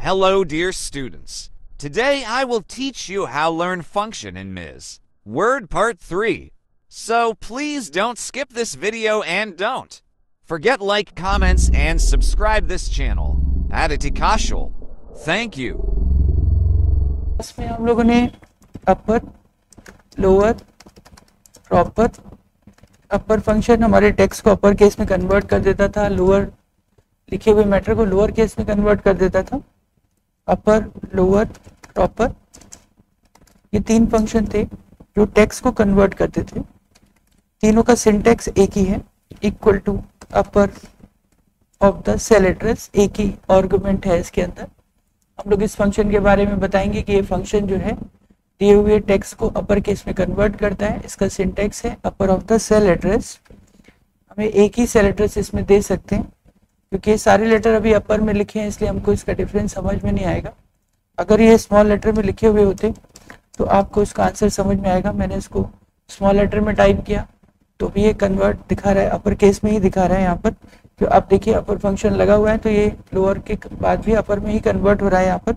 Hello, dear students. Today I will teach you how to learn function in MIS. Word Part 3. So please don't skip this video and don't forget like, comments, and subscribe this channel. Aditi Kaushal. Thank you. इसमें हम लोगों ने अपर, lower, proper, अपर function हमारे text को upper case में convert कर देता था, लोअर लिखे हुए मैटर को लोअर केस में कन्वर्ट कर देता था। अपर, लोअर, प्रॉपर, ये तीन फंक्शन थे जो टेक्स्ट को कन्वर्ट करते थे। तीनों का सिंटेक्स एक ही है, equal to upper of the cell address, एक ही आर्गुमेंट है इसके अंदर। हम लोग इस फंक्शन के बारे में बताएंगे कि ये फंक्शन जो है दिए हुए टेक्स्ट को अपर केस में कन्वर्ट करता है। इसका सिंटेक्स है अपर ऑफ द सेल एड्रेस। हमें एक ही सेल एड्रेस इसमें दे सकते हैं क्योंकि ये सारे लेटर अभी अपर में लिखे हैं, इसलिए हमको इसका डिफरेंस समझ में नहीं आएगा। अगर ये स्मॉल लेटर में लिखे हुए होते तो आपको इसका आंसर समझ में आएगा। मैंने इसको स्मॉल लेटर में टाइप किया तो भी ये कन्वर्ट दिखा रहा है, अपर केस में ही दिखा रहा है यहाँ पर। तो आप देखिए अपर फंक्शन लगा हुआ है तो ये लोअर के बाद भी अपर में ही कन्वर्ट हो रहा है यहाँ पर।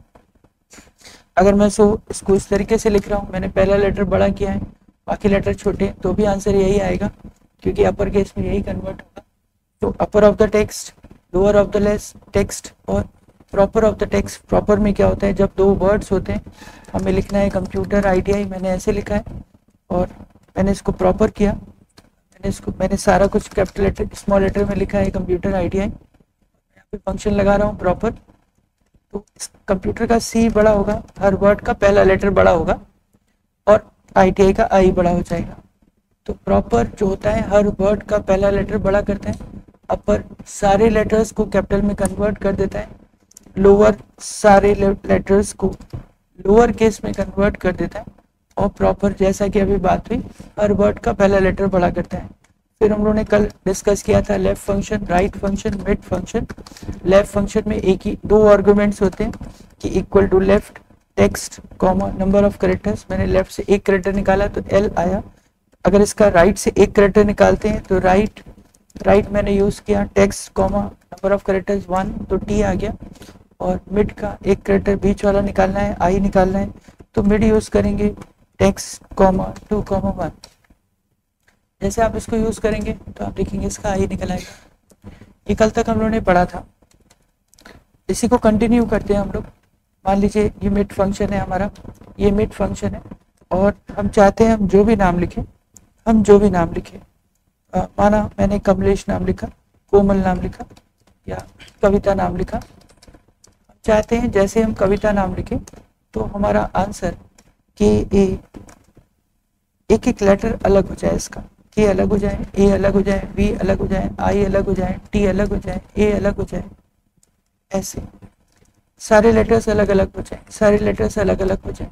अगर मैं इसको इस तरीके से लिख रहा हूँ, मैंने पहला लेटर बड़ा किया है, बाकी लेटर छोटे, तो भी आंसर यही आएगा क्योंकि अपर केस में यही कन्वर्ट होगा। तो upper of the text, lower of the less text और proper of the text. Proper में क्या होता है, जब दो वर्ड्स होते हैं, हमें लिखना है कंप्यूटर IDI, मैंने ऐसे लिखा है और मैंने इसको प्रॉपर किया। मैंने सारा कुछ कैपिटल लेटर स्मॉल लेटर में लिखा है कंप्यूटर IDI। यहाँ पे फंक्शन लगा रहा हूँ प्रॉपर, तो कंप्यूटर का C बड़ा होगा, हर वर्ड का पहला लेटर बड़ा होगा और IDI का I बड़ा हो जाएगा। तो प्रॉपर जो होता है हर वर्ड का पहला लेटर बड़ा करता है, अपर सारे लेटर्स को कैपिटल में कन्वर्ट कर देता है, लोअर सारे लेटर्स को लोअर केस में कन्वर्ट कर देता है और प्रॉपर जैसा कि अभी बात हुई हर वर्ड का पहला लेटर बड़ा करता है। फिर हम लोगों ने कल डिस्कस किया था left function, right function, mid function. Left function में एक ही दो आर्गुमेंट्स होते हैं कि equal to left text comma number of characters. मैंने लेफ्ट से एक कैरेक्टर निकाला तो L आया। अगर इसका राइट से एक कैरेक्टर निकालते हैं तो राइट मैंने यूज किया text comma number of characters 1 तो T आ गया। और मिड का एक कैरेक्टर बीच वाला निकालना है, I निकालना है, तो मिड यूज करेंगे टेक्स्ट कॉमा 2 कॉमा 1। जैसे आप इसको यूज करेंगे तो आप देखेंगे इसका I निकल आएगा। ये कल तक हम लोगों ने पढ़ा था, इसी को कंटिन्यू करते हैं हम लोग। मान लीजिए ये मिड फंक्शन है हमारा, ये मिड फंक्शन है और हम चाहते हैं हम जो भी नाम लिखें, माना मैंने कमलेश नाम लिखा, कोमल नाम लिखा या कविता नाम लिखा। हम चाहते हैं जैसे हम कविता नाम लिखें तो हमारा आंसर KA एक एक लेटर अलग हो जाए, इसका K अलग हो जाए, A अलग हो जाए, V अलग हो जाए, I अलग हो जाए, T अलग हो जाए, A अलग हो जाए, ऐसे सारे लेटर्स अलग अलग हो जाए, सारे लेटर्स अलग अलग हो जाए।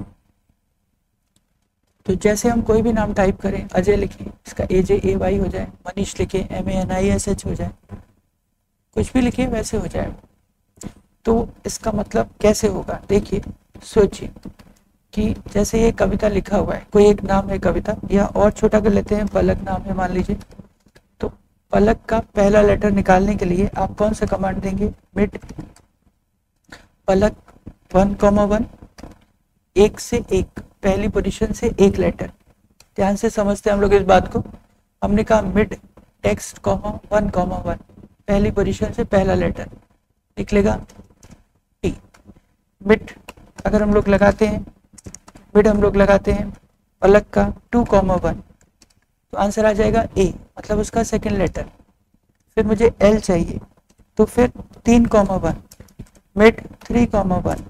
तो जैसे हम कोई भी नाम टाइप करें, अजय लिखें, इसका AJAY हो जाए, मनीष लिखे MANISH हो जाए, कुछ भी लिखे वैसे हो जाए। तो इसका मतलब कैसे होगा, देखिए सोचिए कि जैसे ये कविता लिखा हुआ है, कोई एक नाम है कविता, या और छोटा कर लेते हैं, पलक नाम है मान लीजिए। तो पलक का पहला लेटर निकालने के लिए आप कौन सा कमांड देंगे, मिड पलक 1,1, एक से एक, पहली पोजीशन से एक लेटर। ध्यान से समझते हैं हम लोग इस बात को। हमने कहा मिड टेक्स्ट 1,1, पहली पोजीशन से पहला लेटर निकलेगा T। मिड अगर हम लोग लगाते हैं, पलक का 2,1 तो आंसर आ जाएगा A, मतलब उसका सेकंड लेटर। फिर मुझे L चाहिए तो फिर 3,1, mid 3,1,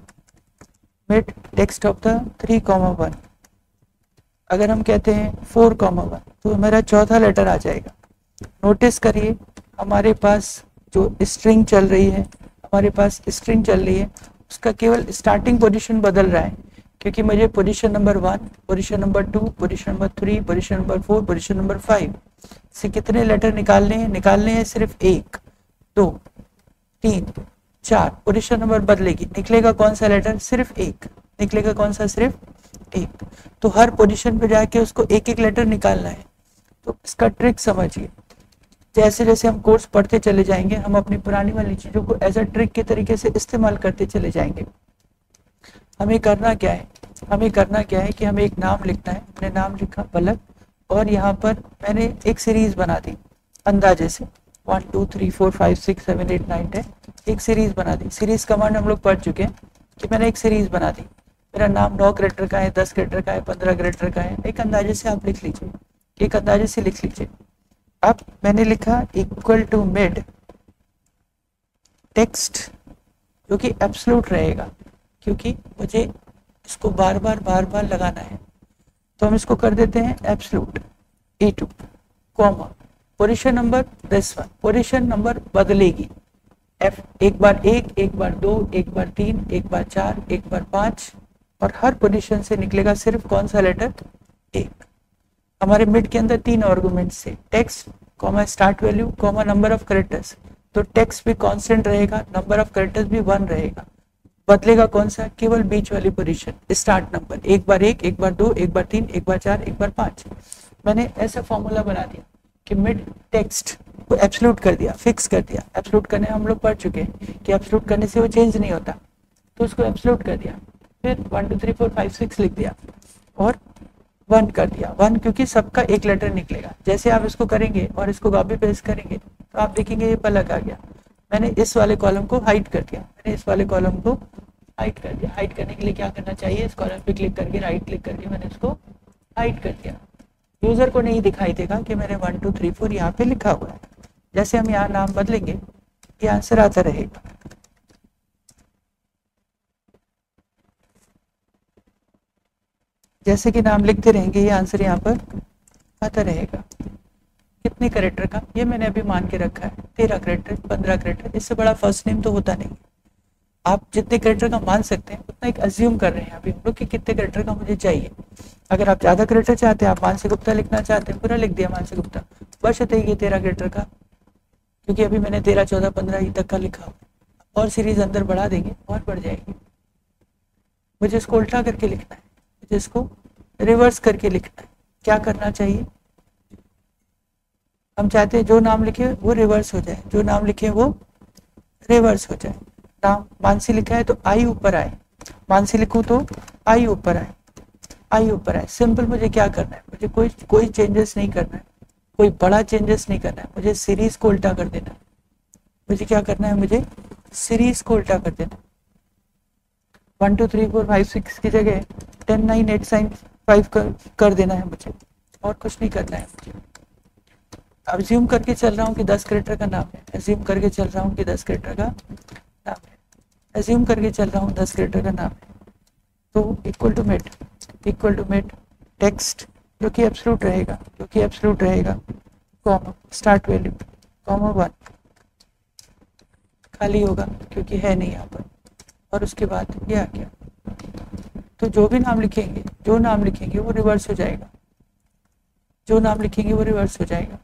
mid text of the 3,1। अगर हम कहते हैं 4,1 तो मेरा चौथा लेटर आ जाएगा। नोटिस करिए हमारे पास जो स्ट्रिंग चल रही है, उसका केवल स्टार्टिंग पोजीशन बदल रहा है, क्योंकि मुझे position number 1, position number 2, position number 3, position number 4, position number 5 से कितने लेटर निकालने हैं सिर्फ 1, 2, 3, 4। पोजीशन नंबर बदलेगी, निकलेगा कौन सा लेटर, सिर्फ एक निकलेगा, कौन सा, सिर्फ एक। तो हर पोजीशन पे जाके उसको एक एक लेटर निकालना है। तो इसका ट्रिक समझिए, जैसे जैसे हम कोर्स पढ़ते चले जाएंगे हम अपनी पुरानी वाली चीज़ों को एज अ ट्रिक के तरीके से इस्तेमाल करते चले जाएंगे। हमें करना क्या है, हमें करना क्या है कि हमें एक नाम लिखना है। हमने नाम लिखा पलक, और यहाँ पर मैंने एक सीरीज बना दी अंदाजे से 1 2 3 4 5 6 7 8 9 10, एक सीरीज बना दी। सीरीज कमांड हम लोग पढ़ चुके हैं कि मैंने एक सीरीज बना दी। मेरा नाम 9 कैरेक्टर का है, 10 कैरेक्टर का है, 15 कैरेक्टर का है, एक अंदाजे से आप लिख लीजिए, एक अंदाजे से लिख लीजिए। अब मैंने लिखा इक्वल टू मिड टेक्स्ट, जो कि एब्सोल्यूट रहेगा क्योंकि मुझे इसको बार बार लगाना है, तो हम इसको कर देते हैं absolute E2 comma position number this one, position number बदलेगी F, एक बार 1, एक बार 2, एक बार 3, एक बार 4, एक बार 5, और हर पोजीशन से निकलेगा सिर्फ कौन सा लेटर, 1। हमारे मिड के अंदर 3 आर्गुमेंट्स से text comma start value comma number of characters, तो टेक्स्ट भी कांस्टेंट रहेगा, नंबर ऑफ कैरेक्टर्स भी 1 रहेगा। बदलेगा कौन सा, केवल बीच वाली पोजीशन स्टार्ट नंबर, एक बार 1, एक बार 2, एक बार 3, एक बार 4, एक बार 5। मैंने ऐसा फॉर्मूला बना दिया कि मिड टेक्स्ट को एब्सोल्यूट कर दिया, फिक्स कर दिया। एब्सोल्यूट करने हम लोग पढ़ चुके हैं कि एब्सोल्यूट करने से वो चेंज नहीं होता, तो उसको एब्सोल्यूट कर दिया। फिर 1 2 3 4 5 6 लिख दिया और 1 कर दिया, 1 क्योंकि सबका एक लेटर निकलेगा। जैसे आप इसको करेंगे और इसको कॉपी पेस्ट करेंगे तो आप देखेंगे ये पलक आ गया। मैंने इस वाले कॉलम को हाइड कर दिया, मैंने इस वाले कॉलम को हाइड कर दिया। हाइड करने के लिए क्या करना चाहिए, इस कॉलम पे क्लिक करके राइट क्लिक करके मैंने इसको हाइड कर दिया। यूजर को नहीं दिखाई देगा कि मैंने 1 2 3 4 यहाँ पे लिखा हुआ है। जैसे हम यहाँ नाम बदलेंगे ये आंसर आता रहेगा। जैसे कि नाम लिखते रहेंगे ये आंसर यहाँ पर आता रहेगा। कितने कैरेक्टर का, ये मैंने अभी मान के रखा है 13 कैरेक्टर, 15 कैरेक्टर, इससे बड़ा फर्स्ट नेम तो होता नहीं। आप जितने कैरेक्टर का मान सकते हैं उतना एक अज्यूम कर रहे हैं अभी हम लोग कि कितने कैरेक्टर का मुझे चाहिए। अगर आप ज़्यादा कैरेक्टर चाहते हैं, आप मानसी गुप्ता लिखना चाहते हैं, पूरा लिख दिया मानसी गुप्ता, बस ये 13 कैरेक्टर का, क्योंकि अभी मैंने 13 14 15 तक का लिखा और सीरीज अंदर बढ़ा देंगे और बढ़ जाएगी। मुझे इसको उल्टा करके लिखना है, मुझे इसको रिवर्स करके लिखना है। क्या करना चाहिए, हम चाहते हैं जो नाम लिखे वो रिवर्स हो जाए, जो नाम लिखे वो रिवर्स हो जाए। नाम मानसी लिखा है तो आई ऊपर आए, मानसी लिखूं तो आई ऊपर आए, आई ऊपर आए। सिंपल मुझे क्या करना है, मुझे कोई चेंजेस नहीं करना है, कोई बड़ा चेंजेस नहीं करना है, मुझे सीरीज को उल्टा कर देना है। मुझे क्या करना है, मुझे सीरीज को उल्टा कर देना। 1 2 3 4 5 6 की जगह 10 9 8 7 5 कर देना है मुझे, और कुछ नहीं करना है मुझे। अज्यूम करके चल रहा हूँ कि 10 कैरेक्टर का नाम है, अज्यूम करके चल रहा हूँ कि 10 कैरेक्टर का नाम है, अज्यूम करके चल रहा हूँ 10 कैरेक्टर का नाम है। तो इक्वल टू मेट टेक्स्ट जो कि एब्सोल्यूट रहेगा, जो कि एब्सोल्यूट रहेगा, कॉमा स्टार्ट वैल्यू कॉमा 1 खाली होगा क्योंकि है नहीं यहाँ पर, और उसके बाद ये आ गया। तो जो भी नाम लिखेंगे, जो नाम लिखेंगे वो रिवर्स हो जाएगा, जो नाम लिखेंगे वो रिवर्स हो जाएगा।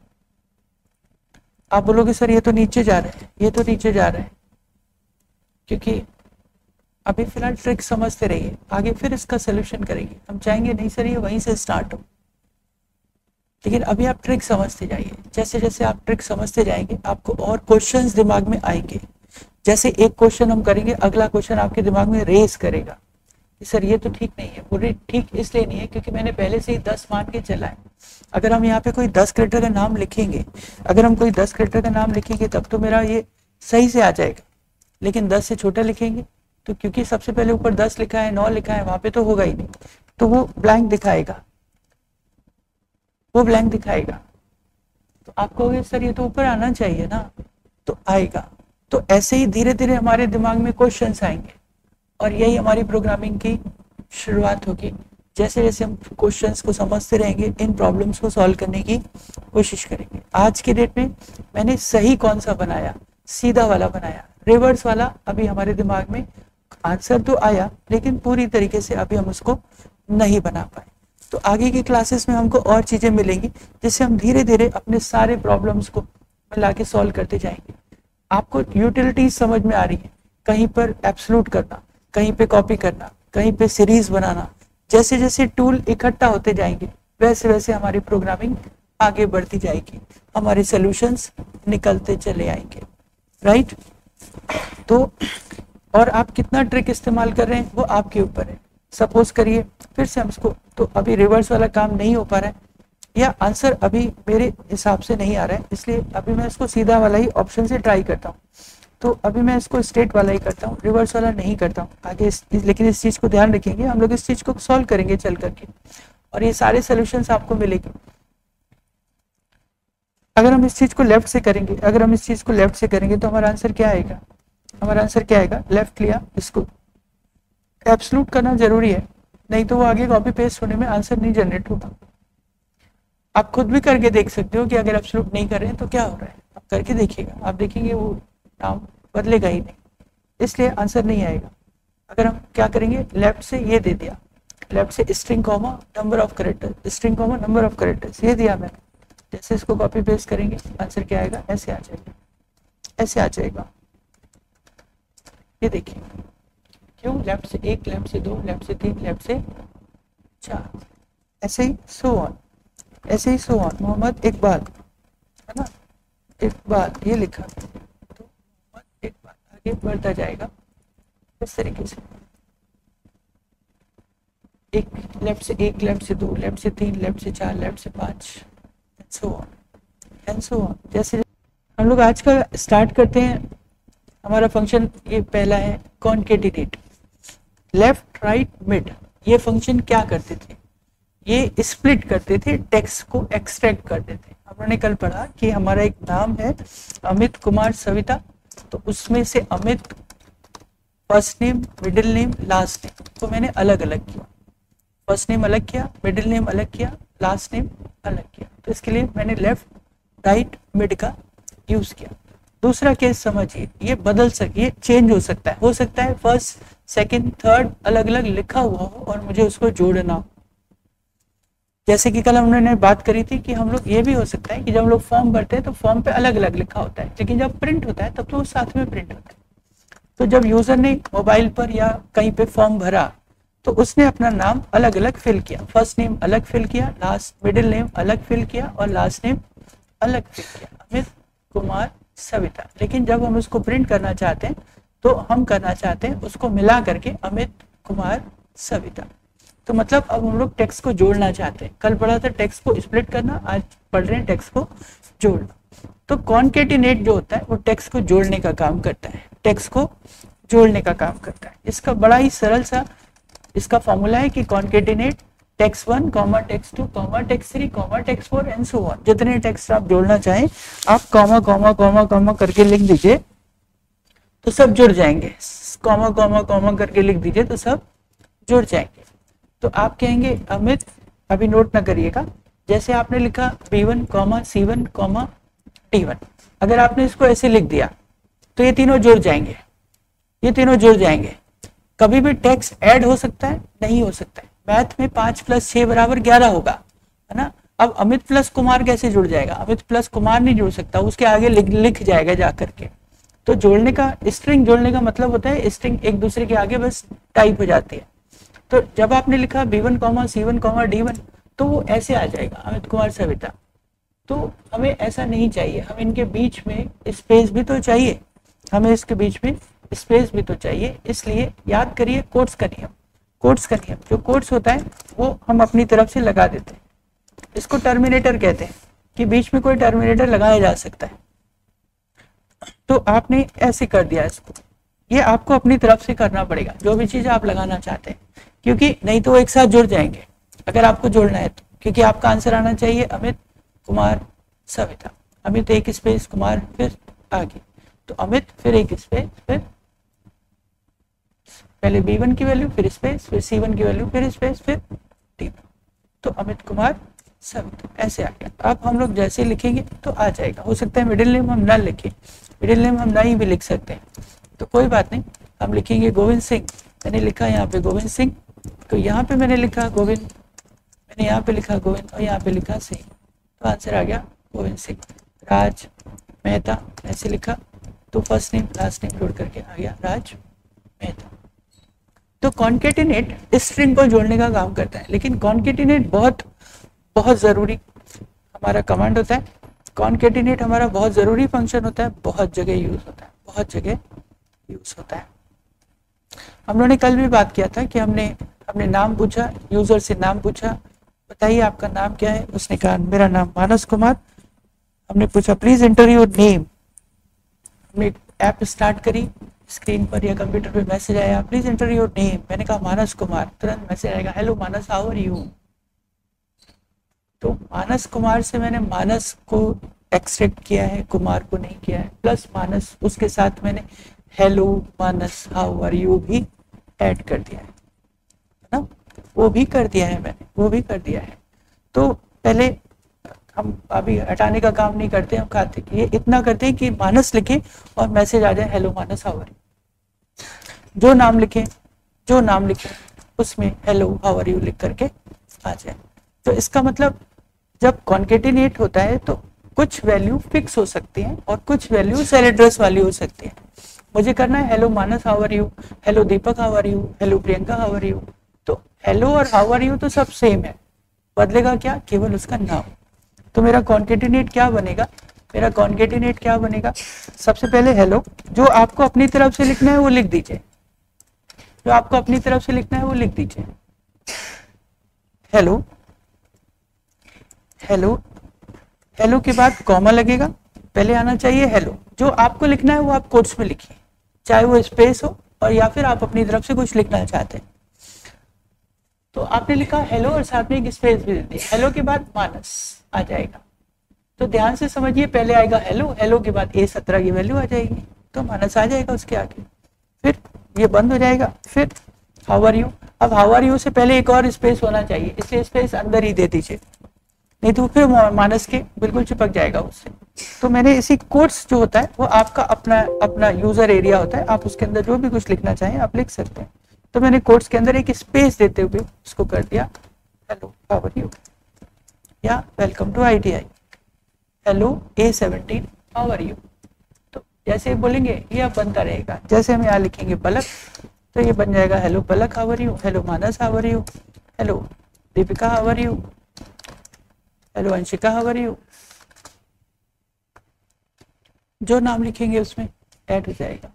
आप बोलोगे सर ये तो नीचे जा रहे हैं, ये तो नीचे जा रहे हैं, क्योंकि अभी फिलहाल ट्रिक समझते रहिए, आगे फिर इसका सोल्यूशन करेंगे। हम चाहेंगे नहीं सर ये वहीं से स्टार्ट हो, लेकिन अभी आप ट्रिक समझते जाइए। जैसे जैसे आप ट्रिक समझते जाएंगे आपको और क्वेश्चंस दिमाग में आएंगे। जैसे एक क्वेश्चन हम करेंगे, अगला क्वेश्चन आपके दिमाग में रेस करेगा कि सर ये तो ठीक नहीं है। बोले ठीक इसलिए नहीं है क्योंकि मैंने पहले से ही 10 मान के चला है। अगर हम यहाँ पे कोई 10 कैरेक्टर का नाम लिखेंगे, अगर हम कोई 10 कैरेक्टर का नाम लिखेंगे तब तो मेरा ये सही से आ जाएगा, लेकिन 10 से छोटा लिखेंगे तो क्योंकि सबसे पहले ऊपर 10 लिखा है, 9 लिखा है, वहां पे तो होगा ही नहीं, तो वो ब्लैंक दिखाएगा, वो ब्लैंक दिखाएगा। तो आप कहोगे सर ये तो ऊपर आना चाहिए ना, तो आएगा। तो ऐसे ही धीरे धीरे हमारे दिमाग में क्वेश्चंस आएंगे और यही हमारी प्रोग्रामिंग की शुरुआत होगी। जैसे जैसे हम क्वेश्चंस को समझते रहेंगे, इन प्रॉब्लम्स को सॉल्व करने की कोशिश करेंगे। आज के डेट में मैंने सही कौन सा बनाया, सीधा वाला बनाया, रिवर्स वाला अभी हमारे दिमाग में आंसर तो आया लेकिन पूरी तरीके से अभी हम उसको नहीं बना पाए। तो आगे की क्लासेस में हमको और चीजें मिलेंगी जिससे हम धीरे धीरे अपने सारे प्रॉब्लम्स को मिला के सॉल्व करते जाएंगे। आपको यूटिलिटीज समझ में आ रही है, कहीं पर एब्सोल्यूट करना, कहीं पे कॉपी करना, कहीं पे सीरीज बनाना। जैसे जैसे टूल इकट्ठा होते जाएंगे वैसे वैसे हमारी प्रोग्रामिंग आगे बढ़ती जाएगी, हमारे सॉल्यूशंस निकलते चले आएंगे, राइट। तो और आप कितना ट्रिक इस्तेमाल कर रहे हैं वो आपके ऊपर है। सपोज करिए फिर से हम इसको, तो अभी रिवर्स वाला काम नहीं हो पा रहा है या आंसर अभी मेरे हिसाब से नहीं आ रहा है, इसलिए अभी मैं इसको सीधा वाला ही ऑप्शन से ट्राई करता हूँ। तो अभी मैं इसको स्ट्रेट वाला ही करता हूँ, रिवर्स वाला नहीं करता हूँ आगे लेकिन इस चीज़ को ध्यान रखेंगे, हम लोग इस चीज़ को सॉल्व करेंगे चल करके और ये सारे सोल्यूशंस आपको मिलेंगे। अगर हम इस चीज़ को लेफ्ट से करेंगे, अगर हम इस चीज़ को लेफ्ट से करेंगे तो हमारा आंसर क्या आएगा, हमारा आंसर क्या आएगा, लेफ्ट लिया, इसको एब्सोल्यूट करना जरूरी है, नहीं तो वो आगे कॉपी पेस्ट होने में आंसर नहीं जनरेट होगा। आप खुद भी करके देख सकते हो कि अगर एब्सोल्यूट नहीं कर रहे हैं तो क्या हो रहा है, आप करके देखिएगा, आप देखेंगे वो नाम बदलेगा ही नहीं, इसलिए आंसर नहीं आएगा। अगर हम क्या करेंगे, लेफ्ट से ये दे दिया, लेफ्ट से string comma number of characters, string comma number of characters ये दिया मैंने, जैसे इसको कॉपी पेस्ट करेंगे आंसर क्या आएगा, ऐसे आ जाएगा, ऐसे आ जाएगा। ये देखिए क्यों, लेफ्ट से 1, लेफ्ट से 2, लेफ्ट से 3, लेफ्ट से 4, ऐसे ही सो ऑन, ऐसे ही सो ऑन। मोहम्मद इकबाल है ना, इकबाल ये लिखा तो मोहम्मद इकबाल आगे बढ़ता जाएगा इस तरीके से, एक लेफ्ट से 1, लेफ्ट से 2, लेफ्ट से 3, लेफ्ट से 4, लेफ्ट से 5 so on and so on. जैसे हम लोग आज का स्टार्ट करते हैं, हमारा फंक्शन ये पहला है कॉन्केटिनेट, लेफ्ट राइट मिड। ये फंक्शन क्या करते थे, ये स्प्लिट करते थे, टेक्स्ट को एक्सट्रैक्ट करते थे। हमने कल पढ़ा कि हमारा एक नाम है अमित कुमार सविता, तो उसमें से Amit first name, middle name, last name को मैंने अलग अलग किया, फर्स्ट नेम अलग किया, मिडिल नेम अलग किया, लास्ट नेम अलग किया, तो इसके लिए मैंने लेफ्ट राइट मिड का यूज किया। दूसरा केस समझिए, ये बदल सके, ये चेंज हो सकता है फर्स्ट सेकंड थर्ड अलग अलग लिखा हुआ हो और मुझे उसको जोड़ना हो। जैसे कि कल हमने बात करी थी कि हम लोग ये भी हो सकता है कि जब हम लोग फॉर्म भरते हैं तो फॉर्म पे अलग अलग लिखा होता है, लेकिन जब प्रिंट होता है तब तो वो साथ में प्रिंट होता है। तो जब यूजर ने मोबाइल पर या कहीं पे फॉर्म भरा तो उसने अपना नाम अलग अलग फिल किया, फर्स्ट नेम अलग फिल किया, लास्ट मिडिल नेम अलग फिल किया और लास्ट नेम अलग फिल किया, अमित कुमार सविता। लेकिन जब हम उसको प्रिंट करना चाहते हैं तो हम करना चाहते हैं उसको मिला करके अमित कुमार सविता। तो मतलब अब हम लोग टेक्स्ट को जोड़ना चाहते हैं, कल पढ़ा था टेक्स्ट को स्प्लिट करना, आज पढ़ रहे हैं टेक्स्ट को जोड़ना। तो कॉन्केटिनेट जो होता है वो टेक्स्ट को जोड़ने का काम करता है, टेक्स्ट को जोड़ने का काम करता है। इसका बड़ा ही सरल सा इसका फॉर्मूला है कि concatenate text 1 comma text 2 comma text 3 comma text 4 and so on. जितने टेक्स्ट आप जोड़ना चाहें आप कॉमा कॉमा कॉमा कॉमा करके लिख दीजिए तो सब जुड़ जाएंगे, कॉमा कॉमा कॉमा करके लिख दीजिए तो सब जुड़ जाएंगे। तो आप कहेंगे अमित, अभी नोट ना करिएगा, जैसे आपने लिखा B1 comma C1 comma D1, अगर आपने इसको ऐसे लिख दिया तो ये तीनों जुड़ जाएंगे, ये तीनों जुड़ जाएंगे। कभी भी टेक्स्ट ऐड हो सकता है, नहीं हो सकता है। मैथ में 5 + 6 = 11 होगा, है ना। अब अमित प्लस कुमार कैसे जुड़ जाएगा, अमित प्लस कुमार नहीं जुड़ सकता, उसके आगे लिख जाएगा जा करके। तो जोड़ने का, स्ट्रिंग जोड़ने का मतलब होता है स्ट्रिंग एक दूसरे के आगे बस टाइप हो जाती है। तो जब आपने लिखा B1 C1 D1 तो वो ऐसे आ जाएगा अमित कुमार सविता। तो हमें ऐसा नहीं चाहिए, हम इनके बीच में स्पेस भी तो चाहिए, हमें इसके बीच में स्पेस भी तो चाहिए। इसलिए याद करिए कोट्स का नियम, कोट्स का नियम, जो कोट्स होता है वो हम अपनी तरफ से लगा देते हैं। इसको टर्मिनेटर कहते हैं कि बीच में कोई टर्मिनेटर लगाया जा सकता है। तो आपने ऐसे कर दिया इसको, ये आपको अपनी तरफ से करना पड़ेगा जो भी चीज़ आप लगाना चाहते हैं, क्योंकि नहीं तो वो एक साथ जुड़ जाएंगे अगर आपको जोड़ना है तो। क्योंकि आपका आंसर आना चाहिए अमित कुमार सविता, अमित एक स्पेस कुमार फिर आगे, तो अमित फिर एक स्पेस, फिर पहले B1 की वैल्यू फिर स्पेस, फिर C1 की वैल्यू फिर स्पेस, फिर D1, तो अमित कुमार सविता ऐसे आ गया। अब हम लोग जैसे लिखेंगे तो आ जाएगा। हो सकता है मिडिल नेम हम ना लिखें, मिडिल नेम हम नहीं भी लिख सकते हैं, तो कोई बात नहीं, हम लिखेंगे गोविंद सिंह। मैंने लिखा यहाँ पे गोविंद सिंह, तो यहाँ पे मैंने लिखा गोविंद, मैंने यहाँ पे लिखा गोविंद और यहाँ पे लिखा सिंह, तो आंसर आ गया गोविंद सिंह। राज मेहता ऐसे लिखा, तो फर्स्ट नेम लास्ट नेम जोड़ करके आ गया राज मेहता। तो कॉन्केटिनेट स्ट्रिंग को जोड़ने का काम करता है, लेकिन कॉन्केटिनेट बहुत बहुत ज़रूरी हमारा कमांड होता है। कॉन्केटिनेट हमारा बहुत ज़रूरी फंक्शन होता है, बहुत जगह यूज़ होता है, बहुत जगह यूज़ होता है। हम लोगों ने कल भी बात किया था कि हमने नाम पूछा, यूज़र से नाम पूछा, बताइए आपका नाम क्या है, उसने कहा मेरा नाम मानस कुमार। हमने पूछा प्लीज़ एंटर योर नेम। हमने ऐप स्टार्ट करी, स्क्रीन पर या कंप्यूटर पे मैसेज आया प्लीज़ एंटर योर नेम। मैंने कहा मानस कुमार, तुरंत मैसेज आएगा hello Manas how are you. तो मानस कुमार से मैंने मानस को एक्सट्रैक्ट किया है, कुमार को नहीं किया है, प्लस मानस उसके साथ मैंने hello Manas how are you भी ऐड कर दिया है ना, वो भी कर दिया है मैंने, वो भी कर दिया है। तो पहले हम अभी हटाने का काम नहीं करते, हम खाते ये इतना करते हैं कि मानस लिखें और मैसेज आ जाए hello Manas how are you. जो नाम लिखें उसमें हेलो हाउ आर यू लिख करके आ जाए। तो इसका मतलब जब कॉन्केटिनेट होता है तो कुछ वैल्यू फिक्स हो सकती हैं और कुछ वैल्यू सेल एड्रेस वाली हो सकती है। मुझे करना है hello Manas how are you, hello Deepak how are you, hello Priyanka how are you. तो हेलो और हाउ आर यू तो सब सेम है, बदलेगा क्या, केवल उसका नाम। तो मेरा कॉन्केटिनेट क्या बनेगा, मेरा कॉन्केटिनेट क्या बनेगा, सबसे पहले हेलो, जो आपको अपनी तरफ से लिखना है वो लिख दीजिए, जो आपको अपनी तरफ से लिखना है वो लिख दीजिए। हेलो हेलो हेलो के बाद कॉमा लगेगा, पहले आना चाहिए हेलो। जो आपको लिखना है वो आप कोट्स में लिखिए, चाहे वो स्पेस हो और या फिर आप अपनी तरफ से कुछ लिखना चाहते हैं। तो आपने लिखा हेलो और साथ में एक स्पेस भी दे दिया, हेलो के बाद मानस आ जाएगा। तो ध्यान से समझिए, पहले आएगा हेलो, हेलो के बाद A17 की वैल्यू आ जाएगी, तो मानस आ जाएगा उसके आगे, फिर ये बंद हो जाएगा, फिर हाउ आर यू। अब हाउ आर यू से पहले एक और स्पेस होना चाहिए, इसलिए स्पेस अंदर ही दे दीजिए, नहीं तो फिर मानस के बिल्कुल चिपक जाएगा उससे। तो मैंने इसी कोट्स जो होता है वो आपका अपना यूजर एरिया होता है, आप उसके अंदर जो भी कुछ लिखना चाहें आप लिख सकते हैं। तो मैंने कोट्स के अंदर एक स्पेस देते हुए उसको कर दिया हेलो हाउ आर यू या welcome to ITI, hello A17 how are you. तो जैसे बोलेंगे ये अब बनता रहेगा। जैसे हम यहाँ लिखेंगे पलक, तो ये बन जाएगा hello Palak how are you, hello Manas how are you, hello Deepika how are you, hello Anshika how are you. जो नाम लिखेंगे उसमें ऐड हो जाएगा।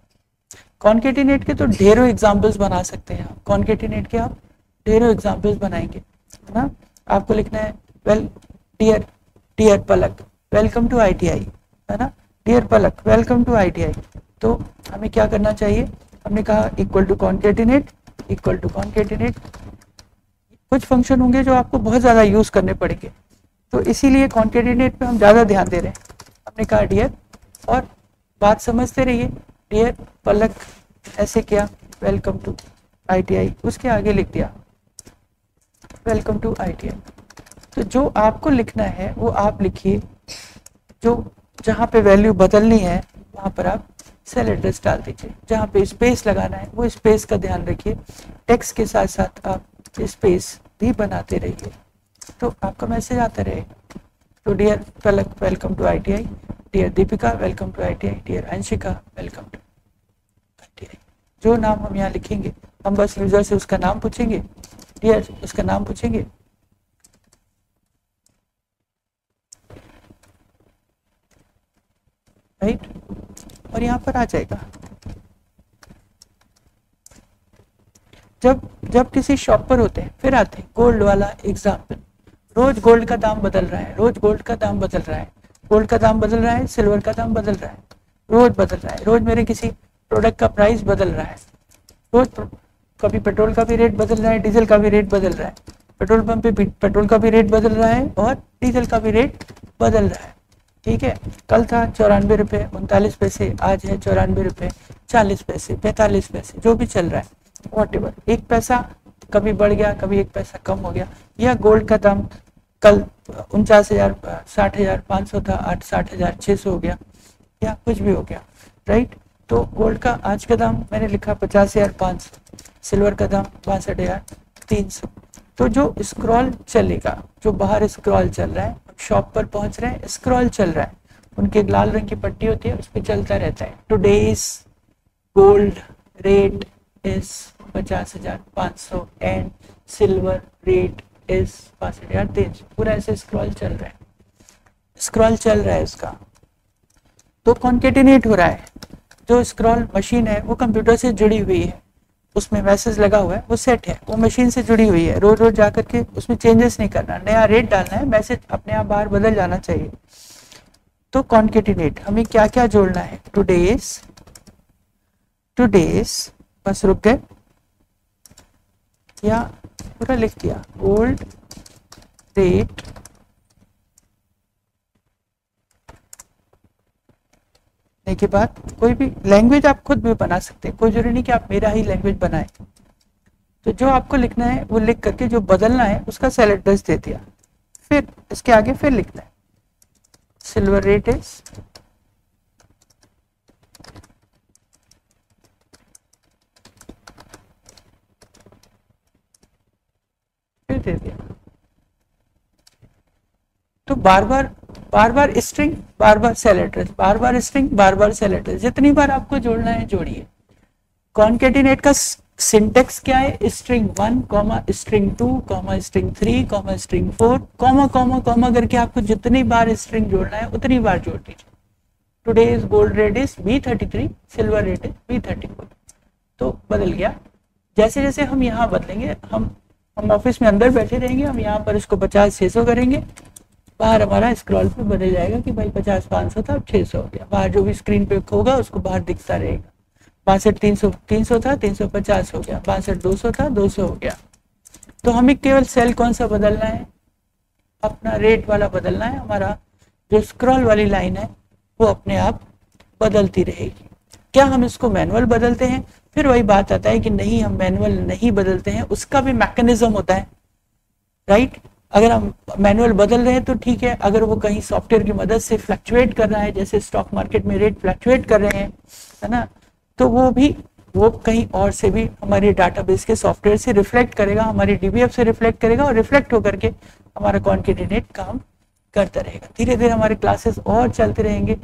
कॉन्केटिनेट के तो ढेरों एग्जाम्पल्स बना सकते हैं आप, कॉन्केटिनेट के आप ढेरों एग्जाम्पल्स बनाएंगे, है ना। आपको लिखना है well dear Palak welcome to ITI, है ना, dear Palak welcome to ITI। तो हमें क्या करना चाहिए, हमने कहा equal to concatenate, equal to concatenate. कुछ फंक्शन होंगे जो आपको बहुत ज़्यादा यूज़ करने पड़ेंगे, तो इसीलिए कॉन्केटिनेट पे हम ज़्यादा ध्यान दे रहे हैं। हमने कहा डियर, और बात समझते रहिए, डियर पलक ऐसे किया वेलकम टू ITI, उसके आगे लिख दिया वेलकम टू ITI। तो जो आपको लिखना है वो आप लिखिए, जो जहाँ पे वैल्यू बदलनी है वहाँ पर आप सेल एड्रेस डाल दीजिए, जहाँ पे स्पेस लगाना है वो स्पेस का ध्यान रखिए, टेक्स्ट के साथ साथ आप स्पेस भी बनाते रहिए, तो आपका मैसेज आता रहेगा। तो dear Palak welcome to ITI, dear Deepika welcome to ITI, dear Anshika welcome to ITI। जो नाम हम यहाँ लिखेंगे हम बस यूजर से उसका नाम पूछेंगे, डियर उसका नाम पूछेंगे, राइट, और यहाँ पर आ जाएगा। जब किसी शॉप पर होते हैं, फिर आते हैं गोल्ड वाला एग्जाम्पल। रोज गोल्ड का दाम बदल रहा है, रोज गोल्ड का दाम बदल रहा है, गोल्ड का दाम बदल रहा है, सिल्वर का दाम बदल रहा है, रोज बदल रहा है, रोज मेरे किसी प्रोडक्ट का प्राइस बदल रहा है, रोज कभी पेट्रोल का भी रेट बदल रहा है, डीजल का भी रेट बदल रहा है, पेट्रोल पंप पे पेट्रोल का भी रेट बदल रहा है और डीजल का भी रेट बदल रहा है। ठीक है, कल था 94 रुपये 39 पैसे, आज है 94 रुपये 40 पैसे 45 पैसे, जो भी चल रहा है वॉटेवर, एक पैसा कभी बढ़ गया, कभी एक पैसा कम हो गया। या गोल्ड का दाम कल 49,000 60,500 था, आज 60,600 हो गया, या कुछ भी हो गया, राइट। तो गोल्ड का आज का दाम मैंने लिखा 50,500, सिल्वर का दाम 62,300। तो जो स्क्रॉल चलेगा, जो बाहर स्क्रॉल चल रहा है, शॉप पर पहुंच रहे हैं, स्क्रॉल चल रहा है, उनके एक लाल रंग की पट्टी होती है, उस पर चलता रहता है today's gold rate is 50,500 and silver rate is 62,300, पूरा ऐसे स्क्रॉल चल रहा है। स्क्रॉल चल रहा है उसका, तो कॉन्केटिनेट हो रहा है। जो स्क्रॉल मशीन है वो कंप्यूटर से जुड़ी हुई है, उसमें मैसेज लगा हुआ है, वो सेट है, वो मशीन से जुड़ी हुई है, रोज रोज जाकर के उसमें चेंजेस नहीं करना, नया रेट डालना है, मैसेज अपने आप बाहर बदल जाना चाहिए। तो कॉन्केटिनेट हमें क्या क्या जोड़ना है, टुडेस बस रुक गए या पूरा लिख दिया, ओल्ड रेट के बाद कोई भी लैंग्वेज आप खुद भी बना सकते हैं, कोई जरूरी नहीं कि आप मेरा ही लैंग्वेज बनाएं। तो जो आपको लिखना है वो लिख करके जो बदलना है उसका सेल एड्रेस दे दिया, फिर इसके आगे फिर लिखना है सिल्वर रेट इज, फिर दे दिया। तो बार बार स्ट्रिंग, बार बार सेल एड्रेस, बार बार स्ट्रिंग, बार बार सेल एड्रेस, जितनी बार आपको जोड़ना है जोड़िए। कॉन्केटिनेट का सिंटेक्स क्या है, string 1 comma string 2 comma string 3 comma string 4 comma comma comma करके आपको जितनी बार स्ट्रिंग जोड़ना है उतनी बार जोड़ दीजिए। Today is gold rate is B33, silver rate is B34। तो बदल गया। जैसे जैसे हम यहाँ बदलेंगे, हम ऑफिस में अंदर बैठे रहेंगे, हम यहाँ पर इसको 50-600 करेंगे, बाहर हमारा स्क्रॉल पे बदल जाएगा कि भाई 50-500 था अब 600 हो गया, बाहर जो भी स्क्रीन पे होगा उसको बाहर दिखता रहेगा। 62-300 था 350 हो गया, 62-200 था 200 हो गया। तो हमें केवल सेल कौन सा बदलना है, अपना रेट वाला बदलना है, हमारा जो स्क्रॉल वाली लाइन है वो अपने आप बदलती रहेगी। क्या हम इसको मैनुअल बदलते हैं, फिर वही बात आता है कि नहीं, हम मैनुअल नहीं बदलते हैं, उसका भी मैकेनिज्म होता है, राइट। अगर हम मैनुअल बदल रहे हैं तो ठीक है, अगर वो कहीं सॉफ्टवेयर की मदद से फ्लक्चुएट कर रहा है, जैसे स्टॉक मार्केट में रेट फ्लक्चुएट कर रहे हैं, है ना, तो वो कहीं और से भी हमारे डाटाबेस के सॉफ्टवेयर से रिफ्लेक्ट करेगा, हमारी डीबीएफ से रिफ्लेक्ट करेगा, और रिफ्लेक्ट होकर के हमारा कॉन्केटिनेट काम करता रहेगा। धीरे धीरे हमारे क्लासेस और चलते रहेंगे,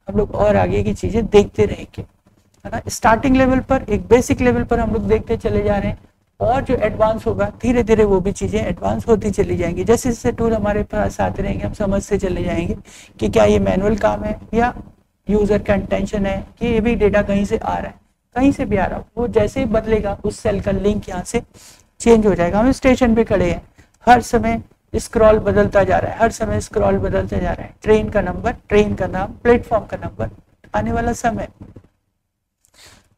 हम लोग और आगे की चीजें देखते रहेंगे, है ना। स्टार्टिंग लेवल पर, एक बेसिक लेवल पर हम लोग देखते चले जा रहे हैं, और जो एडवांस होगा धीरे धीरे वो भी चीजें एडवांस होती चली जाएंगी। जैसे जैसे टूल हमारे पास आते रहेंगे, हम समझते चले जाएंगे कि क्या ये मैनुअल काम है या यूजर का इंटेंशन है कि ये भी डेटा कहीं से आ रहा है, कहीं से भी आ रहा हो, वो जैसे ही बदलेगा उस सेल का लिंक यहाँ से चेंज हो जाएगा। हम स्टेशन पे खड़े हैं, हर समय स्क्रॉल बदलता जा रहा है, हर समय स्क्रॉल बदलता जा रहा है, ट्रेन का नंबर, ट्रेन का नाम, प्लेटफॉर्म का नंबर, आने वाला समय,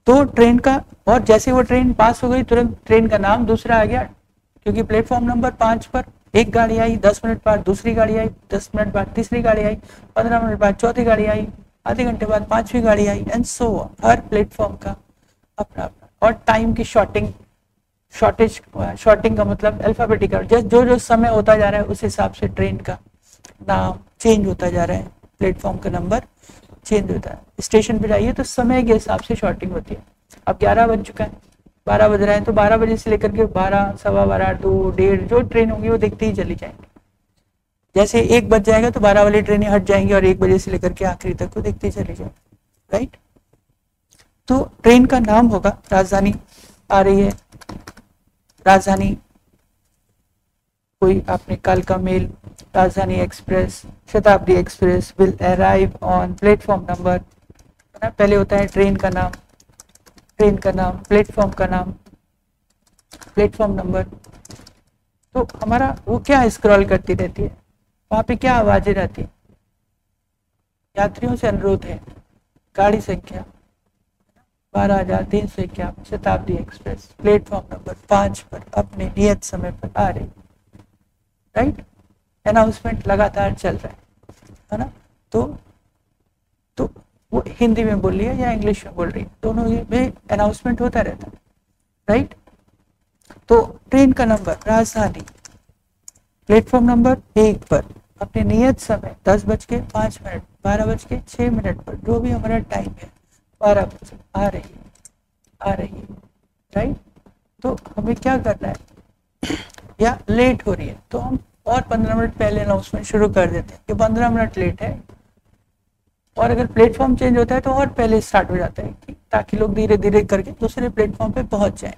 तो ट्रेन का, और जैसे वो ट्रेन पास हो गई तुरंत ट्रेन का नाम दूसरा आ गया, क्योंकि प्लेटफॉर्म नंबर 5 पर एक गाड़ी आई, 10 मिनट बाद दूसरी गाड़ी आई, 10 मिनट बाद तीसरी गाड़ी आई, 15 मिनट बाद चौथी गाड़ी आई, आधे घंटे बाद 5वीं गाड़ी आई, एंड सो ऑन। हर प्लेटफॉर्म का अपना अपना, और टाइम की शॉर्टिंग का मतलब अल्फाबेटिकल, जो जो समय होता जा रहा है उस हिसाब से ट्रेन का नाम चेंज होता जा रहा है, प्लेटफॉर्म का नंबर चेंज होता है। स्टेशन पे जाइए तो समय के हिसाब से शॉर्टिंग होती है। अब 11 बज चुका है, 12 बज रहा है, तो 12 बजे से लेकर के 12, 12:15, 2, 1:30 जो ट्रेन होंगी वो देखते ही चली जाएंगी। जैसे 1 बज जाएगा तो 12 वाली ट्रेनें हट जाएंगी और 1 बजे से लेकर के आखिरी तक को देखते ही चली जाएंगी, राइट। तो ट्रेन का नाम होगा, राजधानी आ रही है, राजधानी, कोई आपने कल का मेल, राजधानी एक्सप्रेस, शताब्दी express will arrive on platform number, है ना। पहले होता है ट्रेन का नाम, प्लेटफॉर्म का नाम, प्लेटफॉर्म नंबर। तो हमारा वो क्या स्क्रॉल करती रहती है, वहां पे क्या आवाजें रहती है, यात्रियों से अनुरोध है, गाड़ी संख्या 12,351, शताब्दी एक्सप्रेस प्लेटफॉर्म नंबर 5 पर अपने नियत समय पर आ रही, राइट। अनाउंसमेंट लगातार चल रहा है ना। तो वो हिंदी में बोल रही है या इंग्लिश में बोल रही है, दोनों में अनाउंसमेंट होता रहता है, राइट। तो ट्रेन का नंबर, राजधानी, प्लेटफॉर्म नंबर 1 पर अपने नियत समय 10:05, 12:06 पर, जो भी हमारा टाइम है 12 बजे आ रही है, राइट। तो हमें क्या करना है, या लेट हो रही है तो हम और 15 मिनट पहले अनाउंसमेंट शुरू कर देते हैं कि 15 मिनट लेट है, और अगर प्लेटफॉर्म चेंज होता है तो और पहले स्टार्ट हो जाता है ताकि लोग धीरे धीरे करके दूसरे प्लेटफॉर्म पे पहुंच जाएं।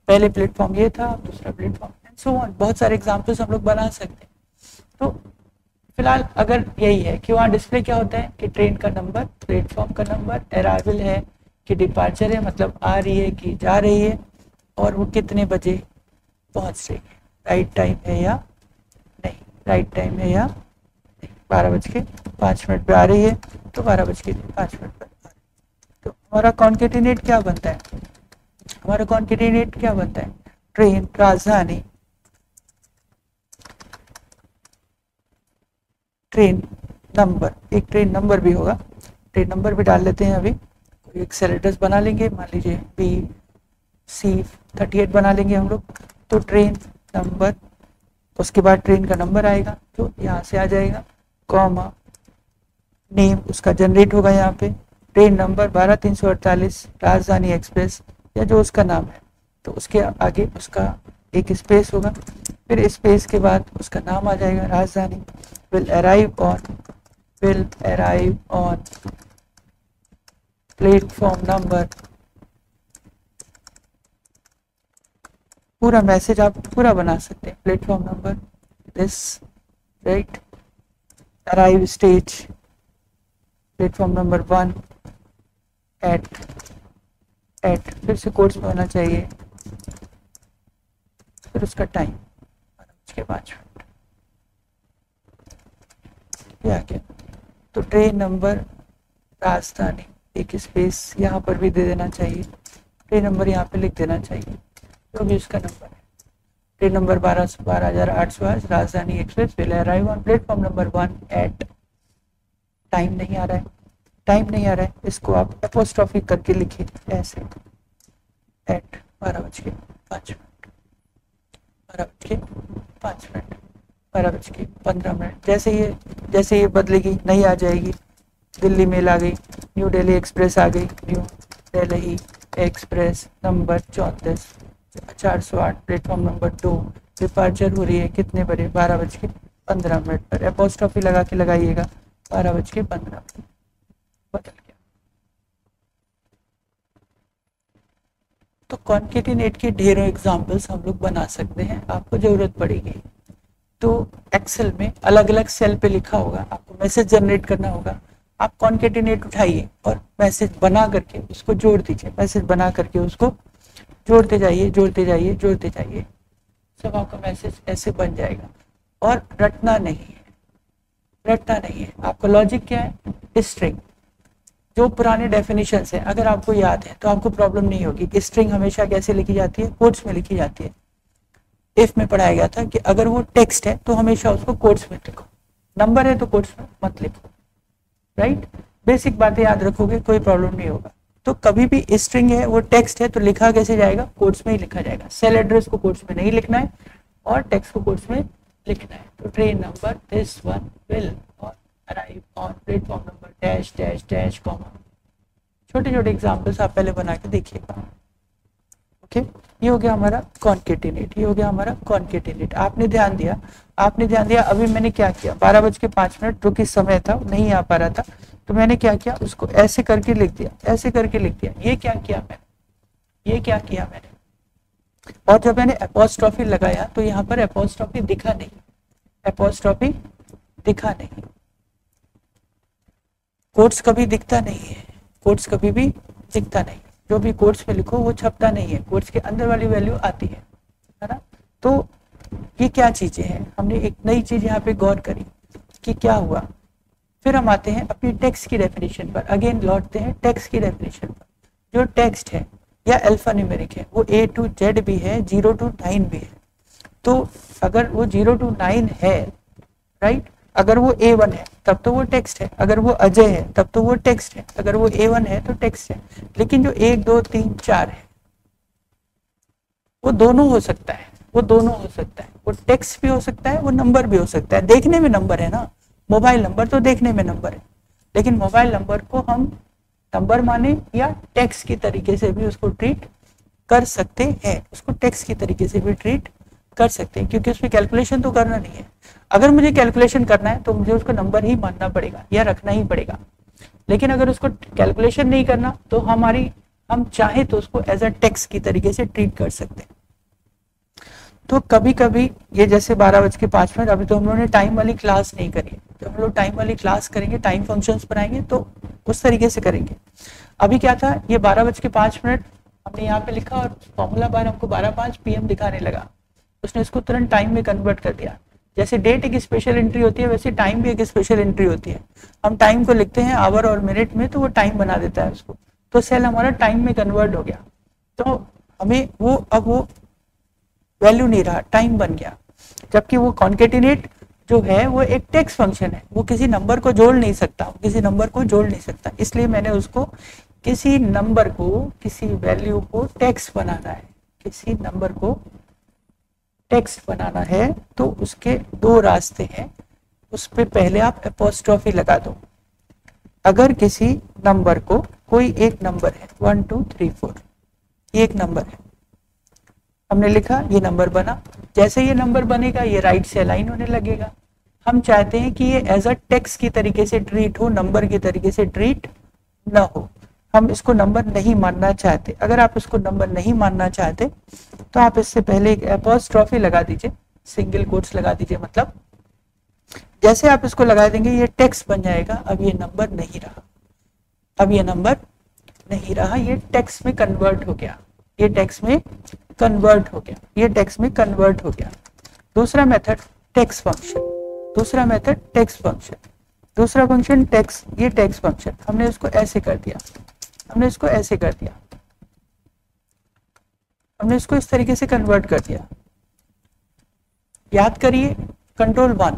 पहले प्लेटफॉर्म ये था, दूसरा प्लेटफॉर्म, एंड सो ऑन। बहुत सारे एग्जांपल्स हम लोग बना सकते हैं। तो फिलहाल अगर यही है कि वहाँ डिस्प्ले क्या होता है कि ट्रेन का नंबर, प्लेटफॉर्म का नंबर, अराइवल है कि डिपार्चर है मतलब आ रही है कि जा रही है, और वो कितने बजे पहुँच रही है, राइट टाइम है या नहीं, राइट टाइम है या नहीं। 12:05 पे आ रही है तो 12:05 पर आ रही है। तो हमारा कॉन्केटिनेट क्या बनता है, हमारा कॉन्केटिनेट क्या बनता है, ट्रेन राजधानी ट्रेन नंबर, एक ट्रेन नंबर भी होगा, ट्रेन नंबर भी डाल लेते हैं अभी, कोई एक सेल एड्रेस बना लेंगे, मान लीजिए BC38 बना लेंगे हम लोग। तो ट्रेन नंबर, उसके बाद ट्रेन का नंबर आएगा जो यहाँ से आ जाएगा, कॉमा नेम उसका जनरेट होगा यहाँ पे, ट्रेन नंबर 12348 राजधानी एक्सप्रेस या जो उसका नाम है, तो उसके आगे उसका एक स्पेस होगा, फिर स्पेस के बाद उसका नाम आ जाएगा राजधानी, will arrive on platform number, पूरा मैसेज आप पूरा बना सकते हैं, platform number this right, arrive stage platform number 1 at फिर से कोड्स में होना चाहिए, फिर उसका टाइम 5 या क्या, तो ट्रेन नंबर राजधानी एक स्पेस यहाँ पर भी दे देना चाहिए, ट्रेन नंबर यहाँ पे लिख देना चाहिए जो भी उसका नंबर है, train number 12808 Rajdhani express will arrive on platform number 1 at, time नहीं आ रहा है, टाइम नहीं आ रहा है, इसको आप एपोस्ट्रोफी करके लिखिए ऐसे, एट 12:05 12:05 12:15, जैसे ये बदलेगी नहीं आ जाएगी, दिल्ली मेल आ गई, न्यू दिल्ली एक्सप्रेस आ गई, new Delhi express number 34 408 platform number 2 departure हो रही है कितने बजे, 12:15 पर, एपोस्ट्रोफी लगा के लगाइएगा 12:15 बदल गया। तो कॉन्केटिनेट के ढेरों एग्जाम्पल्स हम लोग बना सकते हैं, आपको जरूरत पड़ेगी तो एक्सेल में अलग अलग सेल पे लिखा होगा, आपको मैसेज जनरेट करना होगा, आप कॉन्केटिनेट उठाइए और मैसेज बना करके उसको जोड़ दीजिए, मैसेज बना करके उसको जोड़ते जाइए जोड़ते जाइए जोड़ते जाइए, सब आपका मैसेज ऐसे बन जाएगा। और रटना नहीं है, रटना नहीं है, आपका लॉजिक क्या है, स्ट्रिंग जो पुराने डेफिनेशंस हैं अगर आपको याद है तो आपको प्रॉब्लम नहीं होगी। स्ट्रिंग हमेशा कैसे लिखी जाती है, कोट्स में लिखी जाती है। इफ में पढ़ाया गया था कि अगर वो टेक्स्ट है तो हमेशा उसको कोट्स में लिखो, नंबर है तो कोट्स में मत लिखो, राइट। बेसिक बातें याद रखोगे कोई प्रॉब्लम नहीं होगा। तो कभी भी स्ट्रिंग है वो टेक्स्ट है तो लिखा कैसे जाएगा, कोट्स में ही लिखा जाएगा। सेल एड्रेस को कोट्स में नहीं लिखना है और टेक्स्ट को कोट्स में लिखना है। तो train number this one will or arrive on platform number dash dash dash comma, छोटे छोटे एग्जाम्पल्स आप पहले बना के देखिएगा। ओके, ये हो गया हमारा कॉन्केटिनेट, ये हो गया हमारा कॉन्केटिनेट। आपने ध्यान दिया अभी मैंने क्या किया, 12:05 क्योंकि समय था नहीं आ पा रहा था तो मैंने क्या किया, उसको ऐसे करके लिख दिया, ऐसे करके लिख दिया। ये क्या किया मैंने, और जब मैंने एपोस्ट्रोफी लगाया तो यहाँ पर एपोस्ट्रोफी दिखा नहीं, कोट्स कभी दिखता नहीं है, कोट्स कभी भी दिखता नहीं, जो भी कोट्स में लिखो वो छपता नहीं है, कोट्स के अंदर वाली वैल्यू आती है ना। तो ये क्या चीजें हैं, हमने एक नई चीज यहाँ पे गौर करी कि क्या हुआ। फिर हम आते हैं अपनी टेक्स्ट की डेफिनेशन पर, अगेन लौटते हैं टेक्स्ट की डेफिनेशन पर। जो टेक्स्ट है या अल्फा न्यूमेरिक है वो A to Z भी है, 0 to 9 भी है। तो अगर वो 0 to 9 है, राइट, अगर वो A1 है तब तो वो टेक्स्ट है, अगर वो अजय है तब तो वो टेक्स्ट है, अगर वो A1 है तो टेक्स्ट है। लेकिन जो 1 2 3 4 है वो दोनों हो सकता है, वो टेक्स्ट भी हो सकता है, वो नंबर भी हो सकता है। देखने में नंबर है ना, मोबाइल नंबर तो देखने में नंबर है, लेकिन मोबाइल नंबर को हम नंबर माने या टेक्स्ट की तरीके से भी उसको ट्रीट कर सकते हैं, उसको टेक्स्ट की तरीके से भी ट्रीट कर सकते हैं, क्योंकि उसमें कैलकुलेशन तो करना नहीं है। अगर मुझे कैलकुलेशन करना है तो मुझे उसको नंबर ही मानना पड़ेगा या रखना ही पड़ेगा। लेकिन अगर उसको कैलकुलेशन नहीं करना तो हम चाहे तो उसको एज अ टेक्स्ट की तरीके से ट्रीट कर सकते हैं। तो कभी कभी ये जैसे 12:05, अभी तो हम लोगों ने टाइम वाली क्लास नहीं करी है, जब हम लोग टाइम वाली क्लास करेंगे, टाइम फंक्शंस बनाएंगे तो उस तरीके से करेंगे। अभी क्या था, ये 12:05 हमने यहाँ पे लिखा और फॉर्मूला बार हमको 12:05 PM दिखाने लगा, उसने इसको तुरंत टाइम में कन्वर्ट कर दिया। जैसे डेट एक स्पेशल एंट्री होती है वैसे टाइम भी एक स्पेशल एंट्री होती है। हम टाइम को लिखते हैं आवर और मिनट में तो वो टाइम बना देता है उसको, तो सेल हमारा टाइम में कन्वर्ट हो गया। तो हमें वो अब वो वैल्यू नहीं रहा, टाइम बन गया। जबकि वो कॉन्केटिनेट जो है वो एक टेक्स्ट फंक्शन है, वो किसी नंबर को जोड़ नहीं सकता, किसी नंबर को जोड़ नहीं सकता, इसलिए मैंने उसको किसी नंबर को, किसी वैल्यू को टेक्स्ट बनाना है, किसी नंबर को टेक्स्ट बनाना है तो उसके दो रास्ते हैं। उस पे पहले आप एपोस्ट्रोफी लगा दो। अगर किसी नंबर को, कोई एक नंबर है 1 2 3 4, एक नंबर है, हमने लिखा ये नंबर बना, जैसे ये नंबर बनेगा ये राइट से अलाइन होने लगेगा। हम चाहते हैं कि ये एज अ टेक्स्ट की तरीके से ट्रीट हो, नंबर की तरीके से ट्रीट न हो। हम इसको नंबर नहीं मानना चाहते। अगर आप इसको नंबर नहीं मानना चाहते तो आप इससे पहले एक एपोस्ट्रोफी लगा दीजिए, सिंगल कोट्स लगा दीजिए, मतलब जैसे आप इसको लगा देंगे ये टेक्स्ट बन जाएगा। अब ये नंबर नहीं रहा, अब ये नंबर नहीं रहा, ये टेक्स्ट में कन्वर्ट हो गया, ये टेक्स्ट में कन्वर्ट हो गया, ये टेक्स्ट में कन्वर्ट हो गया। दूसरा मेथड टेक्स्ट फंक्शन, दूसरा मेथड टेक्स्ट फंक्शन, दूसरा फंक्शन टेक्स्ट, ये टेक्स्ट फंक्शन हमने इसको ऐसे कर दिया, हमने इसको ऐसे कर दिया, हमने इसको इस तरीके से कन्वर्ट कर दिया। याद करिए Ctrl+1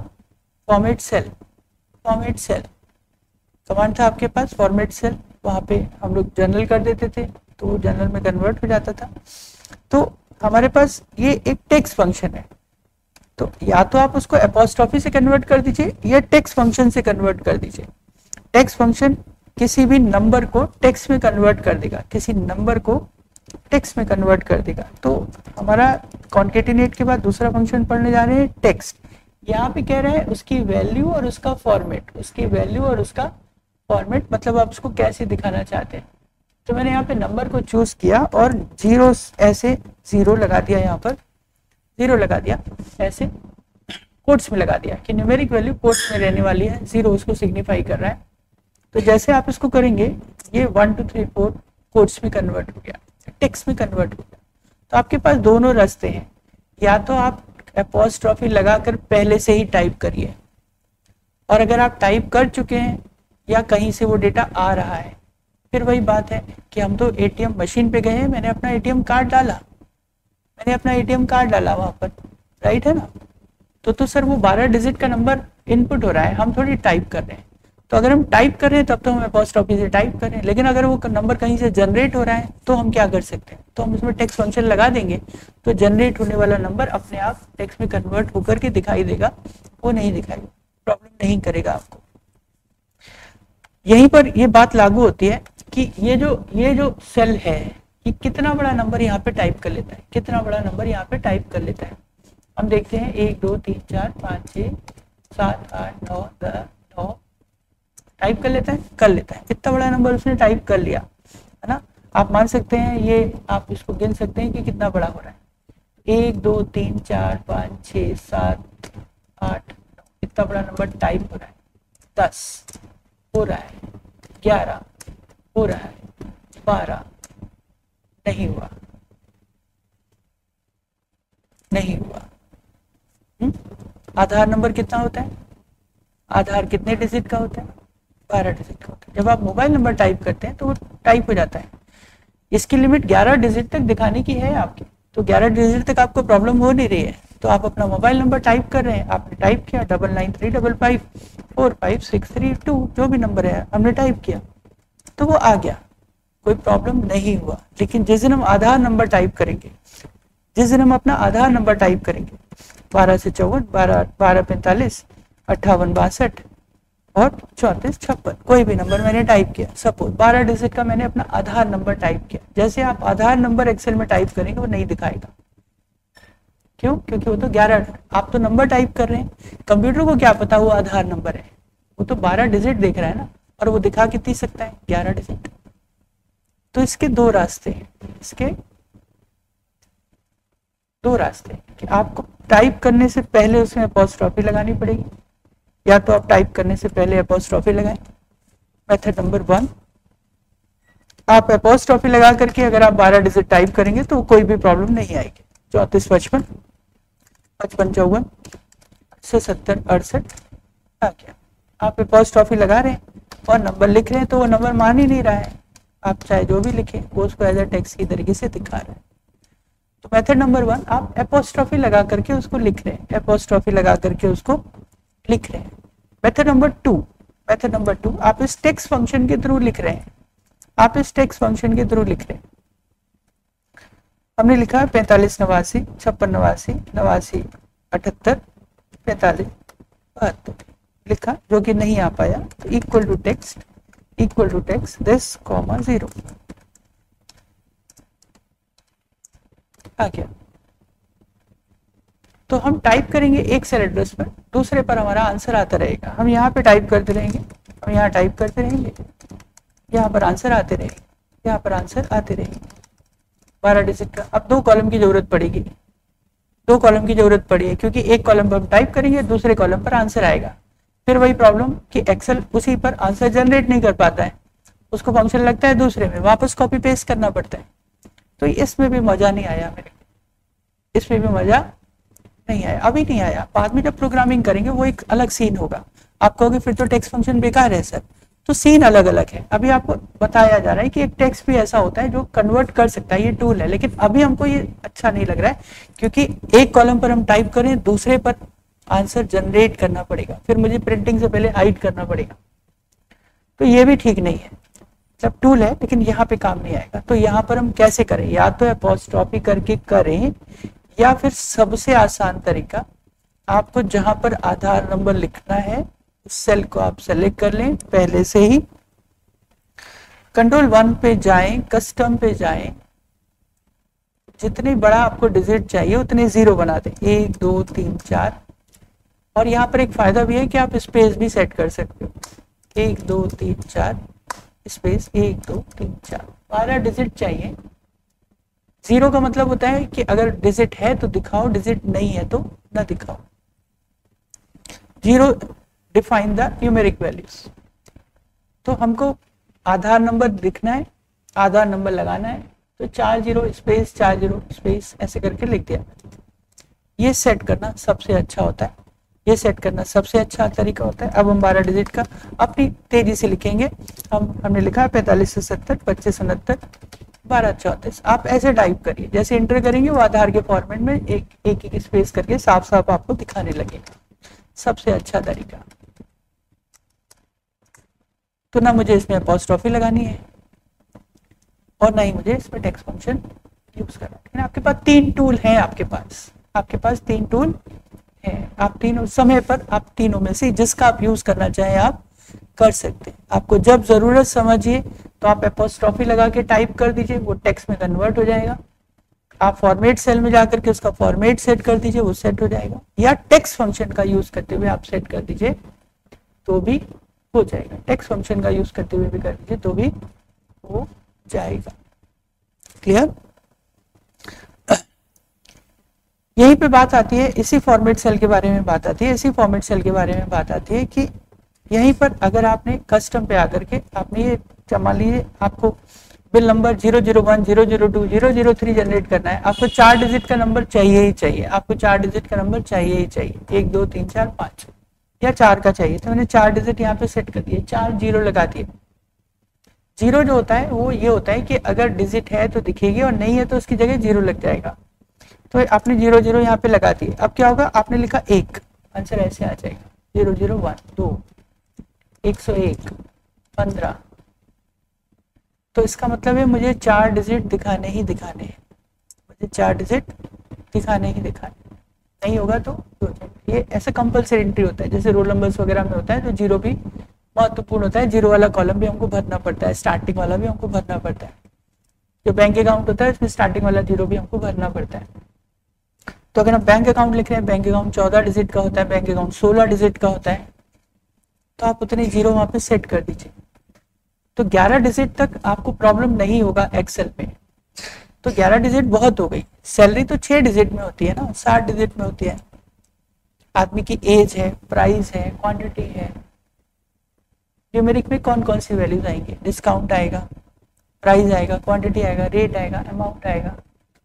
format cell, format cell command था आपके पास, फॉर्मेट सेल, वहां पे हम लोग जनरल कर देते थे तो वो जनरल में कन्वर्ट हो जाता था। तो हमारे पास ये एक टेक्स्ट फंक्शन है, तो या तो आप उसको एपोस्ट्रोफी से कन्वर्ट कर दीजिए या टेक्स्ट फंक्शन से कन्वर्ट कर दीजिए। टेक्स्ट फंक्शन किसी भी नंबर को टेक्स्ट में कन्वर्ट कर देगा, किसी नंबर को टेक्स्ट में कन्वर्ट कर देगा। तो हमारा कॉन्केटिनेट के बाद दूसरा फंक्शन पढ़ने जा रहे हैं टेक्स्ट। यहाँ पे कह रहे हैं उसकी वैल्यू और उसका फॉर्मेट, उसकी वैल्यू और उसका फॉर्मेट, मतलब आप उसको कैसे दिखाना चाहते हैं। तो मैंने यहाँ पे नंबर को चूज किया और जीरो, ऐसे जीरो लगा दिया, यहाँ पर जीरो लगा दिया, ऐसे कोट्स में लगा दिया कि न्यूमेरिक वैल्यू कोट्स में रहने वाली है, जीरो उसको सिग्निफाई कर रहा है। तो जैसे आप इसको करेंगे ये 1 2 3 4 कोट्स में कन्वर्ट हो गया, टेक्स्ट में कन्वर्ट हो गया। तो आपके पास दोनों रास्ते हैं, या तो आप एपोस्ट्रोफी लगाकर पहले से ही टाइप करिए, और अगर आप टाइप कर चुके हैं या कहीं से वो डेटा आ रहा है, फिर वही बात है कि हम तो एटीएम मशीन पे गए हैं, मैंने अपना एटीएम कार्ड डाला, मैंने अपना एटीएम कार्ड डाला वहां पर, राइट है ना। तो सर वो 12 डिजिट का नंबर इनपुट हो रहा है, हम थोड़ी टाइप कर रहे हैं। तो अगर हम टाइप कर रहे हैं तब तो हम एपोस्ट्रोफी से टाइप कर रहे हैं, लेकिन अगर वो नंबर कहीं से जनरेट हो रहा है तो हम क्या कर सकते हैं, तो हम उसमें टेक्स्ट फंक्शन लगा देंगे, तो जनरेट होने वाला नंबर अपने आप टेक्स्ट में कन्वर्ट होकर के दिखाई देगा, वो नहीं दिखाएगा, प्रॉब्लम नहीं करेगा आपको। यहीं पर ये बात लागू होती है कि ये जो सेल है ये कितना बड़ा नंबर यहाँ पे टाइप कर लेता है, कितना बड़ा नंबर यहाँ पे टाइप कर लेता है। हम देखते हैं 1 2 3 4 5 6 7 8 9 10 9 टाइप कर लेता है, इतना बड़ा नंबर उसने टाइप कर लिया, है ना। आप मान सकते हैं, ये आप इसको गिन सकते हैं कि कितना बड़ा हो रहा है, 1 2 3 4 5 6 7 8 9, इतना बड़ा नंबर टाइप हो रहा है, 10 हो रहा है, 11 हो रहा है, 12 नहीं हुआ, नहीं हुआ। आधार नंबर कितना होता है, आधार कितने डिजिट का होता है, 12 डिजिट का होता है। जब आप मोबाइल नंबर टाइप करते हैं तो वो टाइप हो जाता है। इसकी लिमिट 11 डिजिट तक दिखाने की है आपकी, तो 11 डिजिट तक आपको प्रॉब्लम हो नहीं रही है, तो आप अपना मोबाइल नंबर टाइप कर रहे हैं, आपने टाइप किया 9935554632, जो भी नंबर है हमने टाइप किया तो वो आ गया, कोई प्रॉब्लम नहीं हुआ। लेकिन जिस दिन हम आधार नंबर टाइप करेंगे, जिस दिन हम अपना आधार नंबर टाइप करेंगे 12 से 54 12 45 58 62 और 34 56, कोई भी नंबर मैंने टाइप किया, सपोज 12 डिजिट का मैंने अपना आधार नंबर टाइप किया, जैसे आप आधार नंबर एक्सेल में टाइप करेंगे वो नहीं दिखाएगा। क्यों? क्योंकि वो तो 11, आप तो नंबर टाइप कर रहे हैं, कंप्यूटर को क्या पता वो आधार नंबर है, वो तो 12 डिजिट देख रहा है ना, और वो दिखा कितनी सकता है, 11 डिजिट। तो इसके दो रास्ते हैं, इसके दो रास्ते कि आपको टाइप करने से पहले उसमें एपोस्ट्रोफी लगानी पड़ेगी, या तो आप टाइप करने से पहले एपोस्ट्रॉफी लगाएं। मेथड नंबर 1, आप एपोस्ट्रॉफी लगा करके अगर आप 12 डिजिट टाइप करेंगे तो कोई भी प्रॉब्लम नहीं आएगी। 34 55 55 54 70 68 आ गया। आप एपोस्ट्रॉफी लगा रहे हैं और नंबर लिख रहे हैं तो वो नंबर मान ही नहीं रहा है, आप चाहे जो भी लिखें वो उसको एज अ टेक्स्ट की तरीके से दिखा रहा है। तो मेथड नंबर 1, आप एपोस्ट्रॉफी लगा करके उसको लिख रहे हैं, एपोस्ट्रॉफी लगा करके उसको लिख रहे हैं। मेथड नंबर 2, आप इस टेक्स्ट फंक्शन के थ्रू लिख रहे हैं, आप इस टेक्स्ट फंक्शन के थ्रू लिख रहे हैं। हमने लिखा है 45 89 56 89 89 78 45 72 लिखा, जो कि नहीं आ पाया तो equal to text this comma 0 आ गया। तो हम टाइप करेंगे एक सेल एड्रेस पर, दूसरे पर हमारा आंसर आता रहेगा। हम यहाँ पे टाइप करते रहेंगे, हम यहाँ टाइप करते रहेंगे, यहाँ पर आंसर आते रहेंगे, यहाँ पर आंसर आते रहेंगे। 12 डिजिट का अब 2 कॉलम की जरूरत पड़ेगी, 2 कॉलम की जरूरत पड़ी है क्योंकि एक कॉलम पर हम टाइप करेंगे, दूसरे कॉलम पर आंसर आएगा। फिर वही प्रॉब्लम कि एक्सेल उसी पर आंसर जनरेट नहीं कर पाता है, उसको फंक्शन लगता है दूसरे में, वापस कॉपी पेस्ट करना पड़ता है। तो इसमें भी मजा नहीं आया मेरे को, इसमें भी मजा नहीं आया, अभी नहीं आया। बाद में जब प्रोग्रामिंग करेंगे वो एक अलग सीन होगा। आप कहोगे फिर तो टेक्स्ट फंक्शन बेकार है सर, तो सीन अलग अलग है। अभी आपको बताया जा रहा है कि एक टेक्स्ट भी ऐसा होता है जो कन्वर्ट कर सकता है, ये टूल है। लेकिन अभी हमको ये अच्छा नहीं लग रहा है क्योंकि एक कॉलम पर हम टाइप करें, दूसरे पर आंसर जनरेट करना पड़ेगा, फिर मुझे प्रिंटिंग से पहले हाइड करना पड़ेगा, तो ये भी ठीक नहीं है। सब टूल है लेकिन यहाँ पे काम नहीं आएगा। तो यहाँ पर हम कैसे करें, या तो एपोस्ट्रॉफी करके करें या फिर सबसे आसान तरीका, आपको जहां पर आधार नंबर लिखना है उस सेल को आप सेलेक्ट कर लें पहले से ही, कंट्रोल 1 पे जाएं, कस्टम पे जाएं, जितने बड़ा आपको डिजिट चाहिए उतने 0 बना दें, 1 2 3 4। और यहाँ पर एक फायदा भी है कि आप स्पेस भी सेट कर सकते हो, 1 2 3 4 स्पेस 1 2 3 4। 12 डिजिट चाहिए। 0 का मतलब होता है कि अगर डिजिट है तो दिखाओ, डिजिट नहीं है तो ना दिखाओ। 0 डिफाइन द न्यूमेरिक वैल्यूज। तो हमको आधार नंबर लिखना है, आधार नंबर लगाना है, तो 40 स्पेस 40 स्पेस ऐसे करके लिख दिया। ये सेट करना सबसे अच्छा होता है, ये सेट करना सबसे अच्छा तरीका होता है। अब हम 12 डिजिट का अपनी तेजी से लिखेंगे। हमने लिखा है 45 से 70 25 69 12 34। आप ऐसे टाइप करिए, जैसे एंटर करेंगे वो आधार के फॉर्मेट में एक स्पेस करके साफ साफ आपको दिखाने लगेगा, सबसे अच्छा तरीका। तो ना मुझे इसमें अपोस्ट्रोफी लगानी है और ना ही मुझे इसमें टेक्स्ट फंक्शन यूज करना है। आपके पास 3 टूल हैं, आपके पास 3 टूल हैं। आप तीनों समय पर, आप तीनों में से जिसका आप यूज करना चाहें आप कर सकते हैं। आपको जब जरूरत समझिए तो आप एपोस्ट्रोफी लगा के टाइप कर दीजिए, वो टेक्स्ट में कन्वर्ट हो जाएगा। आप फॉर्मेट सेल में जाकर के उसका फॉर्मेट सेट कर दीजिए, वो सेट हो जाएगा। या टेक्स्ट फंक्शन का यूज करते हुए आप सेट कर दीजिए तो भी हो जाएगा। टेक्स्ट फंक्शन का यूज करते हुए भी कर दीजिए तो भी हो जाएगा। क्लियर? यहीं पे बात आती है, इसी फॉर्मेट सेल के बारे में बात आती है, इसी फॉर्मेट सेल के बारे में बात आती है कि यहीं पर अगर आपने कस्टम पे आकर के आपने ये मान लीजिए आपको बिल नंबर 001 002 003 जनरेट करना है, आपको 4 डिजिट का नंबर चाहिए ही चाहिए, आपको 4 डिजिट का नंबर चाहिए ही चाहिए, 1 2 3 4 5 या 4 का चाहिए। तो मैंने 4 डिजिट यहाँ पे सेट कर दिए, 4 0 लगा दिए। 0 जो होता है वो ये होता है कि अगर डिजिट है तो दिखेगी और नहीं है तो उसकी जगह 0 लग जाएगा। तो आपने 0 0 यहाँ पे लगा दिए। अब क्या होगा, आपने लिखा 1, आंसर ऐसे आ जाएगा 001 2 101 15। तो इसका मतलब है मुझे 4 डिजिट दिखाने ही दिखाने हैं, मुझे 4 डिजिट दिखाने ही दिखाने, नहीं होगा तो ये ऐसा कंपलसरी एंट्री होता है। जैसे रोल नंबर्स वगैरह में होता है तो 0 भी महत्वपूर्ण होता है, 0 वाला कॉलम भी हमको भरना पड़ता है, स्टार्टिंग वाला भी हमको भरना पड़ता है। जो बैंक अकाउंट होता है इसमें स्टार्टिंग वाला 0 भी हमको भरना पड़ता है। तो अगर हम बैंक अकाउंट लिख रहे हैं, बैंक अकाउंट 14 डिजिट का होता है, बैंक अकाउंट 16 डिजिट का होता है, तो आप उतने 0 वहां पे सेट कर दीजिए। तो 11 डिजिट तक आपको प्रॉब्लम नहीं होगा एक्सेल में। तो 11 डिजिट बहुत हो गई। सैलरी तो 6 डिजिट में होती है ना, 60 डिजिट में होती है। आदमी की एज है, प्राइस है, क्वांटिटी है। न्यूमेरिक में कौन कौन सी वैल्यूज आएंगे, डिस्काउंट आएगा, प्राइस आएगा, क्वांटिटी आएगा, रेट आएगा, अमाउंट आएगा।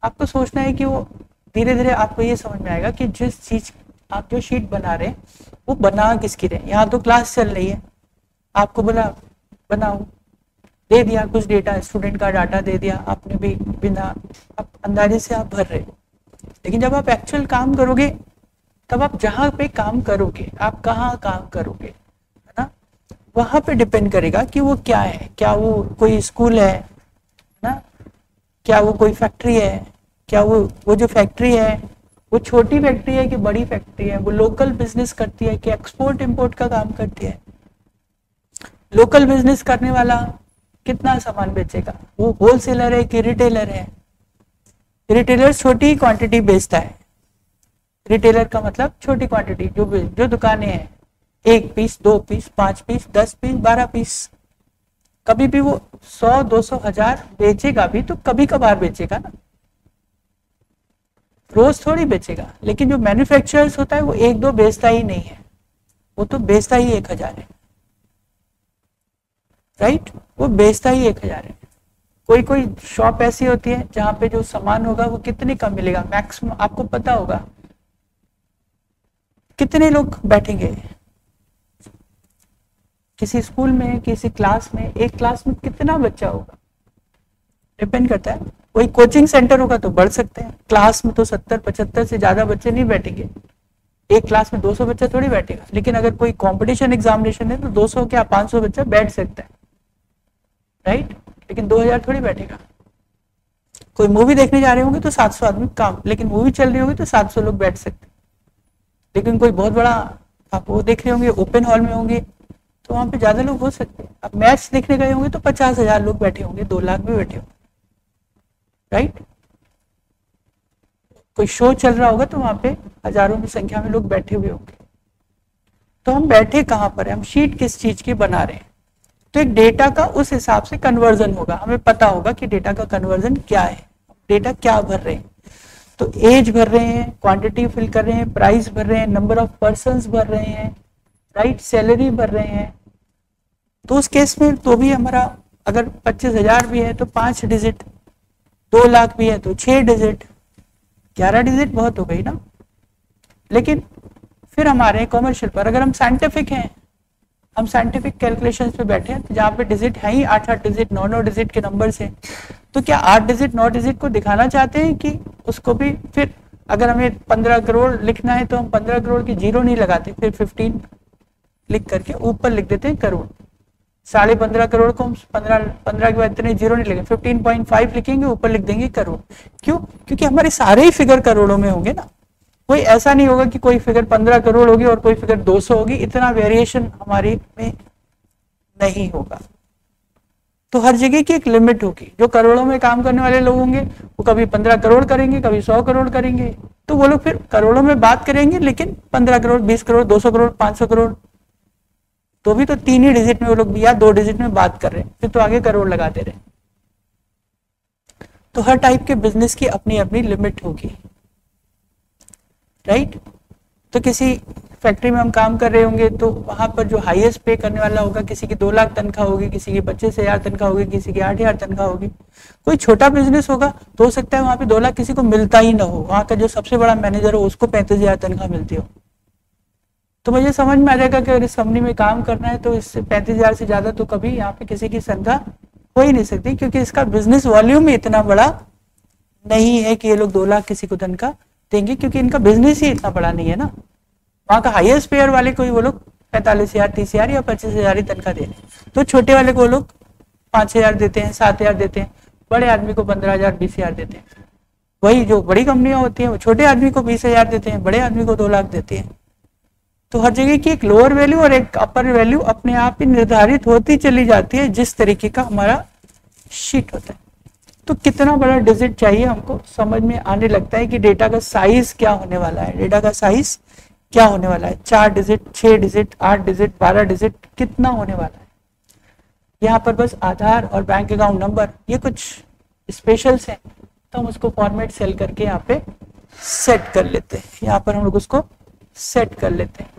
आपको सोचना है कि वो धीरे धीरे आपको ये समझ में आएगा कि जिस चीज आप जो शीट बना रहे हैं वो बना किसकी रहे। यहाँ तो क्लास चल रही है, आपको बोला बनाओ, दे दिया कुछ डेटा, स्टूडेंट का डाटा दे दिया, आपने भी बिना आप अंदाजे से आप भर रहे हो। लेकिन जब आप एक्चुअल काम करोगे तब आप जहाँ पे काम करोगे, आप कहाँ काम करोगे, है ना, वहां पे डिपेंड करेगा कि वो क्या है। क्या वो कोई स्कूल है ना, क्या वो कोई फैक्ट्री है, क्या वो जो फैक्ट्री है वो छोटी फैक्ट्री है कि बड़ी फैक्ट्री है, वो लोकल बिजनेस करती है कि एक्सपोर्ट इंपोर्ट का काम करती है। लोकल बिजनेस करने वाला कितना सामान बेचेगा, वो होलसेलर है कि रिटेलर है। रिटेलर छोटी क्वांटिटी बेचता है, रिटेलर का मतलब छोटी क्वांटिटी, जो दुकानें हैं 1 piece, 2 piece, 5 piece, 10 piece, 12 piece. कभी भी वो 100, 200, 1000 बेचेगा भी तो कभी कभार बेचेगा ना, रोज थोड़ी बेचेगा। लेकिन जो मैन्युफैक्चरर्स होता है वो 1-2 बेचता ही नहीं है, वो तो बेचता ही 1000 है, राइट, वो बेचता ही 1000 है। कोई कोई शॉप ऐसी होती है जहां पे जो सामान होगा वो कितने का मिलेगा, मैक्सिमम आपको पता होगा कितने लोग बैठेंगे किसी स्कूल में, किसी क्लास में, एक क्लास में कितना बच्चा होगा, डिपेंड करता है। कोई कोचिंग सेंटर होगा तो बढ़ सकते हैं, क्लास में तो 70-75 से ज्यादा बच्चे नहीं बैठेंगे, एक क्लास में 200 बच्चा थोड़ी बैठेगा। लेकिन अगर कोई कंपटीशन एग्जामिनेशन है तो 200 क्या 500 बच्चा बैठ सकता है, राइट, लेकिन 2000 थोड़ी बैठेगा। कोई मूवी देखने जा रहे होंगे तो 700 आदमी काम, लेकिन मूवी चल रही होगी तो 700 लोग बैठ सकते हैं। लेकिन कोई बहुत बड़ा आप वो देख रहे होंगे, ओपन हॉल में होंगे, तो वहां पे ज्यादा लोग हो सकते हैं। अब मैच देखने गए होंगे तो 50,000 लोग बैठे होंगे, 2 लाख भी बैठे होंगे, राइट। कोई शो चल रहा होगा तो वहां पे हजारों की संख्या में लोग बैठे हुए होंगे। तो हम बैठे कहाँ पर है, हम शीट किस चीज की बना रहे हैं, तो एक डेटा का उस हिसाब से कन्वर्जन होगा, हमें पता होगा कि डेटा का कन्वर्जन क्या है, डेटा क्या भर रहे हैं। तो एज भर रहे हैं, क्वांटिटी फिल कर रहे हैं, प्राइस भर रहे हैं, नंबर ऑफ पर्संस भर रहे हैं, राइट, सैलरी भर रहे हैं। तो उस केस में तो भी हमारा अगर 25,000 भी है तो 5 डिजिट, 2 लाख भी है तो 6 डिजिट, 11 डिजिट बहुत हो गई ना। लेकिन फिर हमारे कॉमर्शियल पर अगर हम साइंटिफिक हैं, हम साइंटिफिक कैलकुलेशंस पे बैठे हैं, तो जहाँ पे डिजिट है ही 8-8 डिजिट, 9-9 डिजिट के नंबर से, तो क्या 8 डिजिट 9 डिजिट को दिखाना चाहते हैं कि उसको भी फिर अगर हमें 15 करोड़ लिखना है तो हम 15 करोड़ की जीरो नहीं लगाते, फिर 15 लिख करके ऊपर लिख देते हैं करोड़। 15.5 करोड़ को हम 15 के बाद इतने जीरो नहीं लिखेंगे, 15.5 लिखेंगे, ऊपर लिख देंगे करोड़। क्यों? क्योंकि हमारे सारे ही फिगर करोड़ों में होंगे ना। कोई ऐसा नहीं होगा कि कोई फिगर 15 करोड़ होगी और कोई फिगर 200 होगी, इतना वेरिएशन हमारी में नहीं होगा। तो हर जगह की एक लिमिट होगी। जो करोड़ों में काम करने वाले लोग होंगे वो कभी 15 करोड़ करेंगे, कभी 100 करोड़ करेंगे, तो वो लोग फिर करोड़ों में बात करेंगे, लेकिन 15 करोड़, 20 करोड़, 200 करोड़, 500 करोड़, तो भी तो 3 ही डिजिट में वो लोग या 2 डिजिट में बात कर रहे हैं, फिर तो आगे करोड़ लगा दे रहे हैं। तो हर टाइप के बिजनेस की अपनी अपनी लिमिट होगी, राइट। तो किसी फैक्ट्री में हम काम कर रहे होंगे तो वहां पर जो हाईएस्ट पे करने वाला होगा, किसी की 2 लाख तनख्वाह होगी, किसी की 25,000 तनख्वाह होगी, किसी की 8,000 तनख्वाह होगी। कोई छोटा बिजनेस होगा तो हो सकता है वहां पे 2 लाख किसी को मिलता ही ना हो, वहां का जो सबसे बड़ा मैनेजर हो उसको 35,000 तनख्वाह मिलती हो। तो मुझे समझ में आ जाएगा कि अगर इस कंपनी में काम करना है तो इससे 35,000 से ज्यादा तो कभी यहाँ पे किसी की तनख्वाह हो ही नहीं सकती, क्योंकि इसका बिजनेस वॉल्यूम इतना बड़ा नहीं है कि ये लोग 2 लाख किसी को तनख्वाह देंगे, क्योंकि इनका बिजनेस ही इतना बड़ा नहीं है ना। वहां का हाईएस्ट पेयर वाले को वो लोग 45,000, 30,000 या 25,000 ही तनख्वाह दे रहे हैं। तो छोटे वाले को वो लोग 5,000 देते हैं, 7,000 देते हैं, बड़े आदमी को 15,000, 20,000 देते हैं। वही जो बड़ी कंपनियां होती हैं वो छोटे आदमी को 20,000 देते हैं, बड़े आदमी को 2 लाख देते हैं। तो हर जगह की एक लोअर वैल्यू और एक अपर वैल्यू अपने आप ही निर्धारित होती चली जाती है, जिस तरीके का हमारा शीट होता है। तो कितना बड़ा डिजिट चाहिए हमको समझ में आने लगता है कि डेटा का साइज क्या होने वाला है, डेटा का साइज क्या होने वाला है। 4 डिजिट, 6 डिजिट, 8 डिजिट, 12 डिजिट कितना होने वाला है। यहाँ पर बस आधार और बैंक अकाउंट नंबर ये कुछ स्पेशल्स हैं, तो हम उसको फॉर्मेट सेल करके यहाँ पे सेट कर लेते हैं। यहाँ पर हम लोग उसको सेट कर लेते हैं।